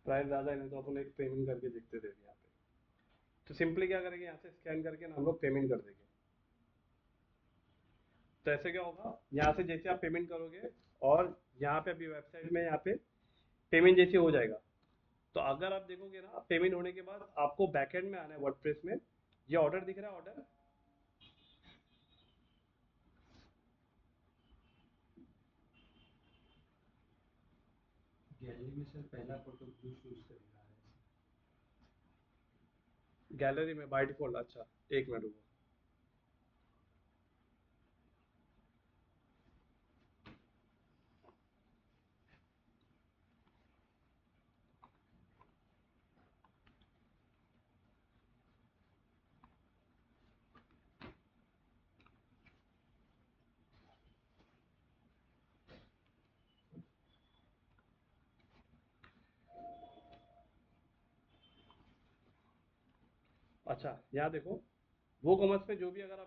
प्राइस ज़्यादा है नहीं तो अपन एक पेमेंट करके देखते थे यहाँ पे। तो सिंपली क्या करेंगे, यहाँ से स्कैन करके ना हम लोग पेमेंट कर देंगे। तो ऐसे क्या होगा, यहाँ से जैसे आप पेमेंट करोगे और यहाँ पे अभी वेबसाइट में यहाँ पे पेमेंट जैसे हो जाएगा, तो अगर आप देखोगे ना पेमेंट होने के बाद आपको बैकएंड में आना है वर्डप्रेस में। ये ऑर्डर दिख रहा है, ऑर्डर गैलरी में सर पहला फोटो ब्लू शूज का दिखा रहा है। गैलरी में बाय डिफॉल्ट। अच्छा एक मिनट रुको। अच्छा यहाँ देखो, वो कॉमर्स पे जो भी अगर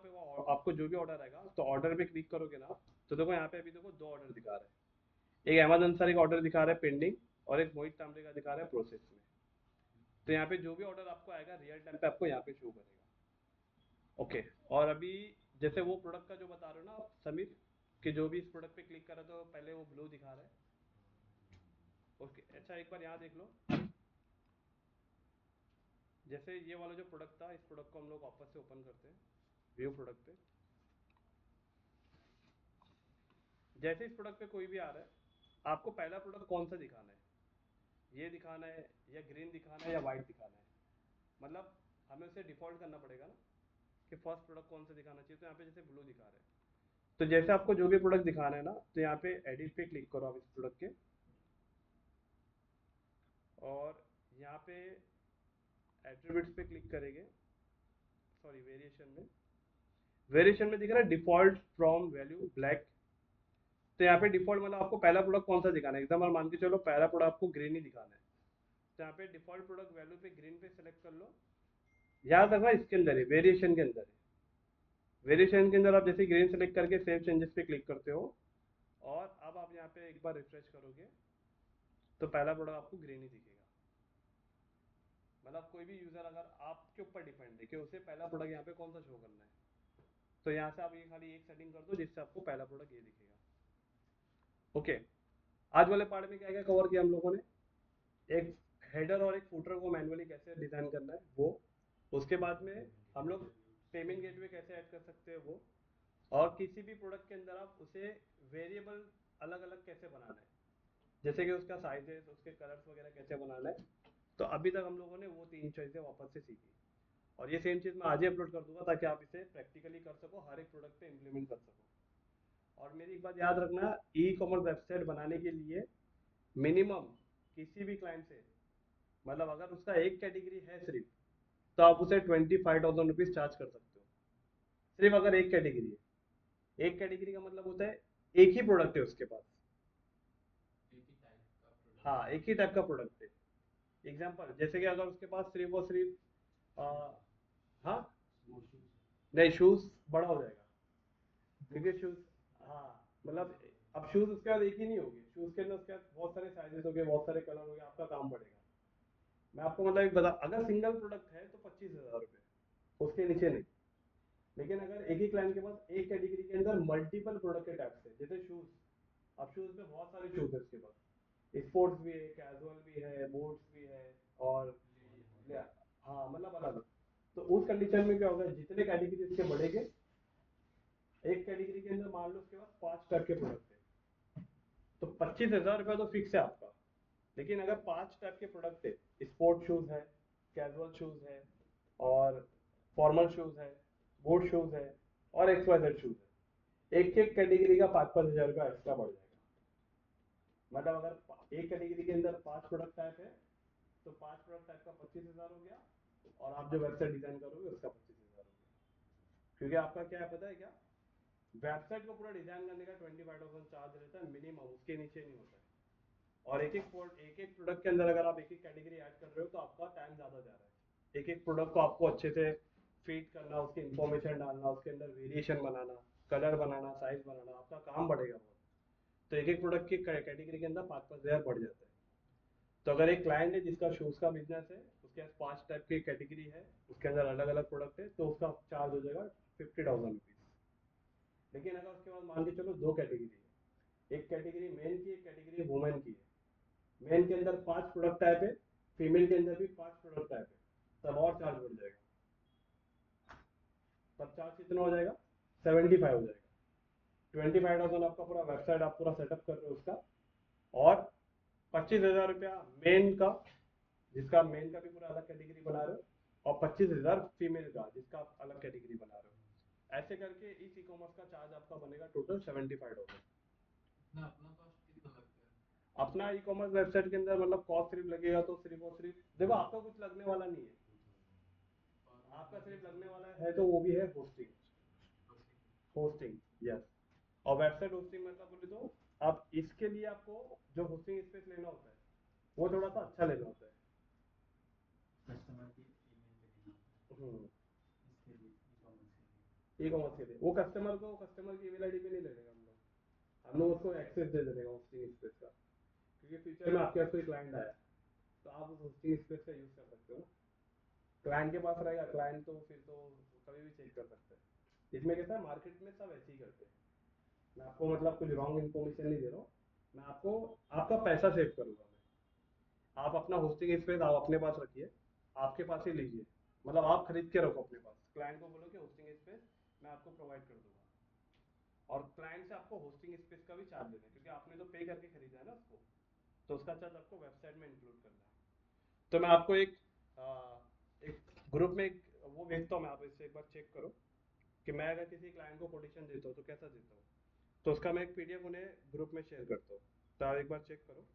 आपको जो भी ऑर्डर आएगा तो ऑर्डर पे क्लिक करोगे ना, तो देखो यहाँ पे अभी देखो दो ऑर्डर दिखा रहा है। एक अमेजन सर का ऑर्डर दिखा रहा है पेंडिंग, और एक मोहित तांबरे का दिखा रहा है प्रोसेस में। तो यहाँ पे जो भी ऑर्डर आपको आएगा रियल टाइम पे आपको यहाँ पे शो करेगा। ओके। और अभी जैसे वो प्रोडक्ट का जो बता रहे हो ना आप समीर, कि जो भी इस प्रोडक्ट पे क्लिक करा तो पहले वो ब्लू दिखा रहा है। ओके अच्छा एक बार यहाँ देख लो। जैसे ये वाला जो प्रोडक्ट था, इस प्रोडक्ट को हम लोग वापस से ओपन करते हैं व्यू प्रोडक्ट पे। जैसे इस प्रोडक्ट पे कोई भी आ रहा है, आपको पहला प्रोडक्ट कौन सा दिखाना है, ये दिखाना है या ग्रीन दिखाना है या वाइट दिखाना है। मतलब हमें उसे डिफॉल्ट करना पड़ेगा ना कि फर्स्ट प्रोडक्ट कौन सा दिखाना चाहिए। तो यहाँ पे जैसे ब्लू दिखा रहा है, तो जैसे आपको जो भी प्रोडक्ट दिखाना है ना, तो यहाँ पे एडिट पे क्लिक करो आप इस प्रोडक्ट के, और यहाँ पे एट्रीब्यूट्स पे क्लिक करेंगे। सॉरी, वेरिएशन में दिख रहा है डिफॉल्ट फ्रॉम वैल्यू ब्लैक। तो यहाँ पे डिफॉल्ट मतलब आपको पहला प्रोडक्ट कौन सा दिखाना है। एग्जाम्पल मान के चलो पहला प्रोडक्ट आपको ग्रीन ही दिखाना है, तो यहाँ पे डिफॉल्ट प्रोडक्ट वैल्यू पे ग्रीन पे सेलेक्ट कर लो। याद रखना इसके अंदर है, वेरिएशन के अंदर है। वेरिएशन के अंदर आप जैसे ग्रीन सेलेक्ट करके सेव चेंजेस पे क्लिक करते हो, और अब आप यहाँ पे एक बार रिफ्रेश करोगे तो पहला प्रोडक्ट आपको ग्रीन ही दिखेगा। मतलब कोई भी यूजर अगर आपके ऊपर डिपेंड है कि उसे पहला प्रोडक्ट यहाँ पे कौन सा शो करना है, तो यहाँ से आप ये खाली एक सेटिंग कर दो जिससे आपको पहला प्रोडक्ट ये दिखेगा। ओके। आज वाले पार्ट में क्या क्या कवर किया हम लोगों ने, एक हेडर और एक फुटर को मैन्युअली कैसे डिजाइन करना है वो, उसके बाद में हम लोग पेमेंट गेटवे कैसे ऐड कर सकते हैं वो, और किसी भी प्रोडक्ट के अंदर आप उसे वेरिएबल अलग अलग कैसे बनाना है, जैसे कि उसका साइजेस, उसके कलर्स वगैरह कैसे बनाना है। तो अभी तक हम लोगों ने वो तीन चीज़ें वापस से सीखी, और ये सेम चीज़ मैं आज ही अपलोड कर दूंगा ताकि आप इसे प्रैक्टिकली कर सको, हर एक प्रोडक्ट पे इम्प्लीमेंट कर सको। और मेरी एक बात याद रखना, ई कॉमर्स वेबसाइट बनाने के लिए मिनिमम किसी भी क्लाइंट से, मतलब अगर उसका एक कैटेगरी है सिर्फ, तो आप उसे 25,000 रुपीज चार्ज कर सकते हो। सिर्फ अगर एक कैटेगरी है, एक कैटेगरी का मतलब होता है एक ही प्रोडक्ट है उसके पास। हाँ, एक ही टाइप का प्रोडक्ट है। एग्जाम्पल जैसे कि अगर उसके पास सिर्फ और सिर्फ हाँ, नहीं शूज बड़ा हो जाएगा क्योंकि शूज, हाँ मतलब अब शूज उसके बाद एक ही नहीं होगी, शूज के अंदर उसके बाद बहुत सारे साइजेस हो गए, बहुत सारे कलर हो गए, आपका काम बढ़ेगा। मैं आपको मतलब एक बता, अगर सिंगल प्रोडक्ट है तो 25,000 रुपये, उसके नीचे नहीं। लेकिन अगर एक ही क्लाइंट के पास एक कैटेगरी के अंदर मल्टीपल प्रोडक्ट के टाइप्स है, जैसे शूज, अब शूज में बहुत सारे शूज है उसके पास, स्पोर्ट्स भी है, कैजुअल भी है, बूट्स भी है, और हाँ मतलब अलग। तो उस कंडीशन में क्या होगा, जितने कैटेगरी इसके बढ़ेंगे, एक कैटेगरी के अंदर मान लो उसके पास 5 टाइप के प्रोडक्ट है, तो 25,000 रुपया तो फिक्स है आपका। लेकिन अगर 5 टाइप के प्रोडक्ट है, स्पोर्ट शूज है, कैजुअल शूज है, और फॉर्मल शूज है, बोट शूज है, और XYZ शूज है, एक एक कैटेगरी का 5-5 हज़ार रुपया एक्स्ट्रा बढ़ जाएगा। मतलब अगर एक कैटेगरी के अंदर 5 प्रोडक्ट टाइप है तो 5 प्रोडक्ट टाइप का 25,000 हो गया, और आप जो वेबसाइट डिजाइन करोगे उसका 25,000 हो गया। क्योंकि आपका क्या है पता है क्या, वेबसाइट को पूरा डिजाइन करने का 25,000 चार्ज रहता है मिनिमम, उसके नीचे नहीं होता है। और एक एक प्रोडक्ट के अंदर अगर आप एक एक कैटेगरी ऐड कर रहे हो तो आपका टाइम ज़्यादा जा रहा है। एक एक प्रोडक्ट को आपको अच्छे से फीड करना, उसकी इन्फॉर्मेशन डालना, उसके अंदर वेरिएशन बनाना, कलर बनाना, साइज बनाना, आपका काम बढ़ेगा बहुत। तो एक एक प्रोडक्ट की कैटेगरी के अंदर 5-5 हज़ार बढ़ जाता है। तो अगर एक क्लाइंट है जिसका शूज़ का बिजनेस है, उसके पास 5 टाइप की कैटेगरी है, उसके अंदर अलग अलग प्रोडक्ट है, तो उसका चार्ज हो जाएगा 50,000 रुपीज़। लेकिन अगर उसके बाद मान के चलो 2 कैटेगरी है, एक कैटेगरी मेन की, एक कैटेगरी वुमेन की है। मेन के अंदर 5 प्रोडक्ट टाइप है, फीमेल के अंदर भी 5 प्रोडक्ट टाइप है, तब और चार्ज बढ़ जाएगा। तब चार्ज कितना हो जाएगा, 75 हो जाएगा। 25,000 आपका पूरा वेबसाइट आप पूरा सेटअप कर रहे हो उसका, और 25,000 रुपया मेन का, जिसका मेन का भी पूरा अलग कैटेगरी बना रहे हो, और 25,000 फीमेल का जिसका आप अलग कैटेगरी बना रहे हो। ऐसे करके इस ई कॉमर्स का चार्ज आपका बनेगा टोटल 75,000। अपना अपना कॉस्ट कितना लगता है? अपना ई कॉमर्स वेबसाइट के अंदर मतलब कॉस्ट सिर्फ लगेगा तो सिर्फ और सिर्फ देखो, आपका कुछ लगने वाला नहीं है, और आपका सिर्फ लगने वाला है तो वो भी है होस्टिंग। Hosting, yes. और वेबसाइट होस्टिंग मतलब बोले तो आप इसके लिए आपको जो होस्टिंग स्पेस लेना होता है वो थोड़ा सा अच्छा लेना होता है। कस्टमर की ईमेल पे देना होता है हम्म, इसके लिए, ई ई कॉमर्स के लिए वो कस्टमर की ईमेल आईडी पे नहीं ले लेगा हम लोग उसको एक्सेस दे देगा होस्टिंग स्पेस का। क्योंकि फ्यूचर में आपके पास कोई क्लाइंट आया तो आप उस होस्टिंग स्पेस का यूज कर सकते हो ना। क्लाइंट के पास रहेगा, क्लाइंट तो फिर तो कभी भी चेक कर सकते हैं। इसमें कैसा है, मार्केट में सब ऐसे ही करते हैं। मैं आपको मतलब कुछ रॉन्ग इन्फॉर्मेशन नहीं दे रहा हूँ, मैं आपको आपका पैसा सेव करूंगा मैं। आप अपना होस्टिंग स्पेस आप अपने पास रखिए, आपके पास ही लीजिए, मतलब आप खरीद के रखो अपने पास। क्लाइंट को बोलो कि होस्टिंग स्पेस मैं आपको प्रोवाइड कर दूंगा, और क्लाइंट से आपको होस्टिंग स्पेस का भी चार्ज देना है, क्योंकि आपने तो पे करके खरीदा है ना उसको, तो उसका चार्ज आपको वेबसाइट में इंक्लूड करना है। तो मैं आपको एक ग्रुप में एक वो भेजता हूँ, मैं आप इससे एक बार चेक करो कि मैं अगर किसी क्लाइंट को कोटेशन देता हूँ तो कैसा देता हूँ। तो उसका मैं एक पीडीएफ उन्हें ग्रुप में शेयर करता हूँ, तो आप एक बार चेक करो।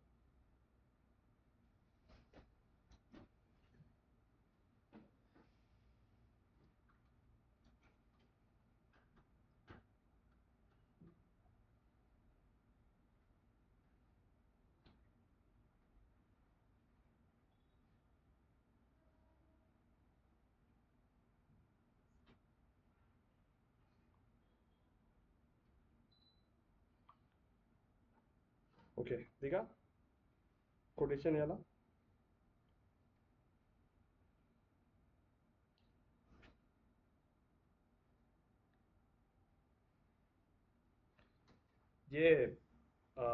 ओके, देखा कोटेशन वाला। ये आ,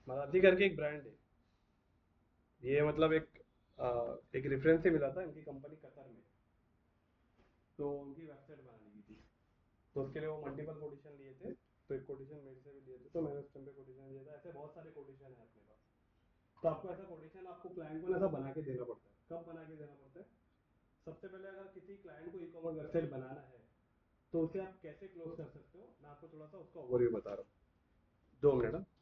मराठी करके एक ब्रांड है, ये मतलब एक रेफरेंस से मिला था, इनकी कंपनी कतर में, तो उनकी वेबसाइट बनानी की थी, तो उसके लिए वो मल्टीपल कोटेशन लिए थे। तो एक कोटेशन मेरे से भी लिए थे, तो मैंने उस टाइम पे कोटेशन दिया था। ऐसे बहुत सारे कोटेशन है अपने पास। तो आपको ऐसा कोटेशन आपको क्लाइंट को ऐसा बना के देना पड़ता है। कब बना के देना पड़ता है, सबसे पहले अगर किसी क्लाइंट को ई कॉमर्स वेबसाइट बनाना है तो उसे आप कैसे क्लोज कर सकते हो, मैं आपको थोड़ा सा उसका ओवरव्यू बता रहा हूँ। 2 मिनट।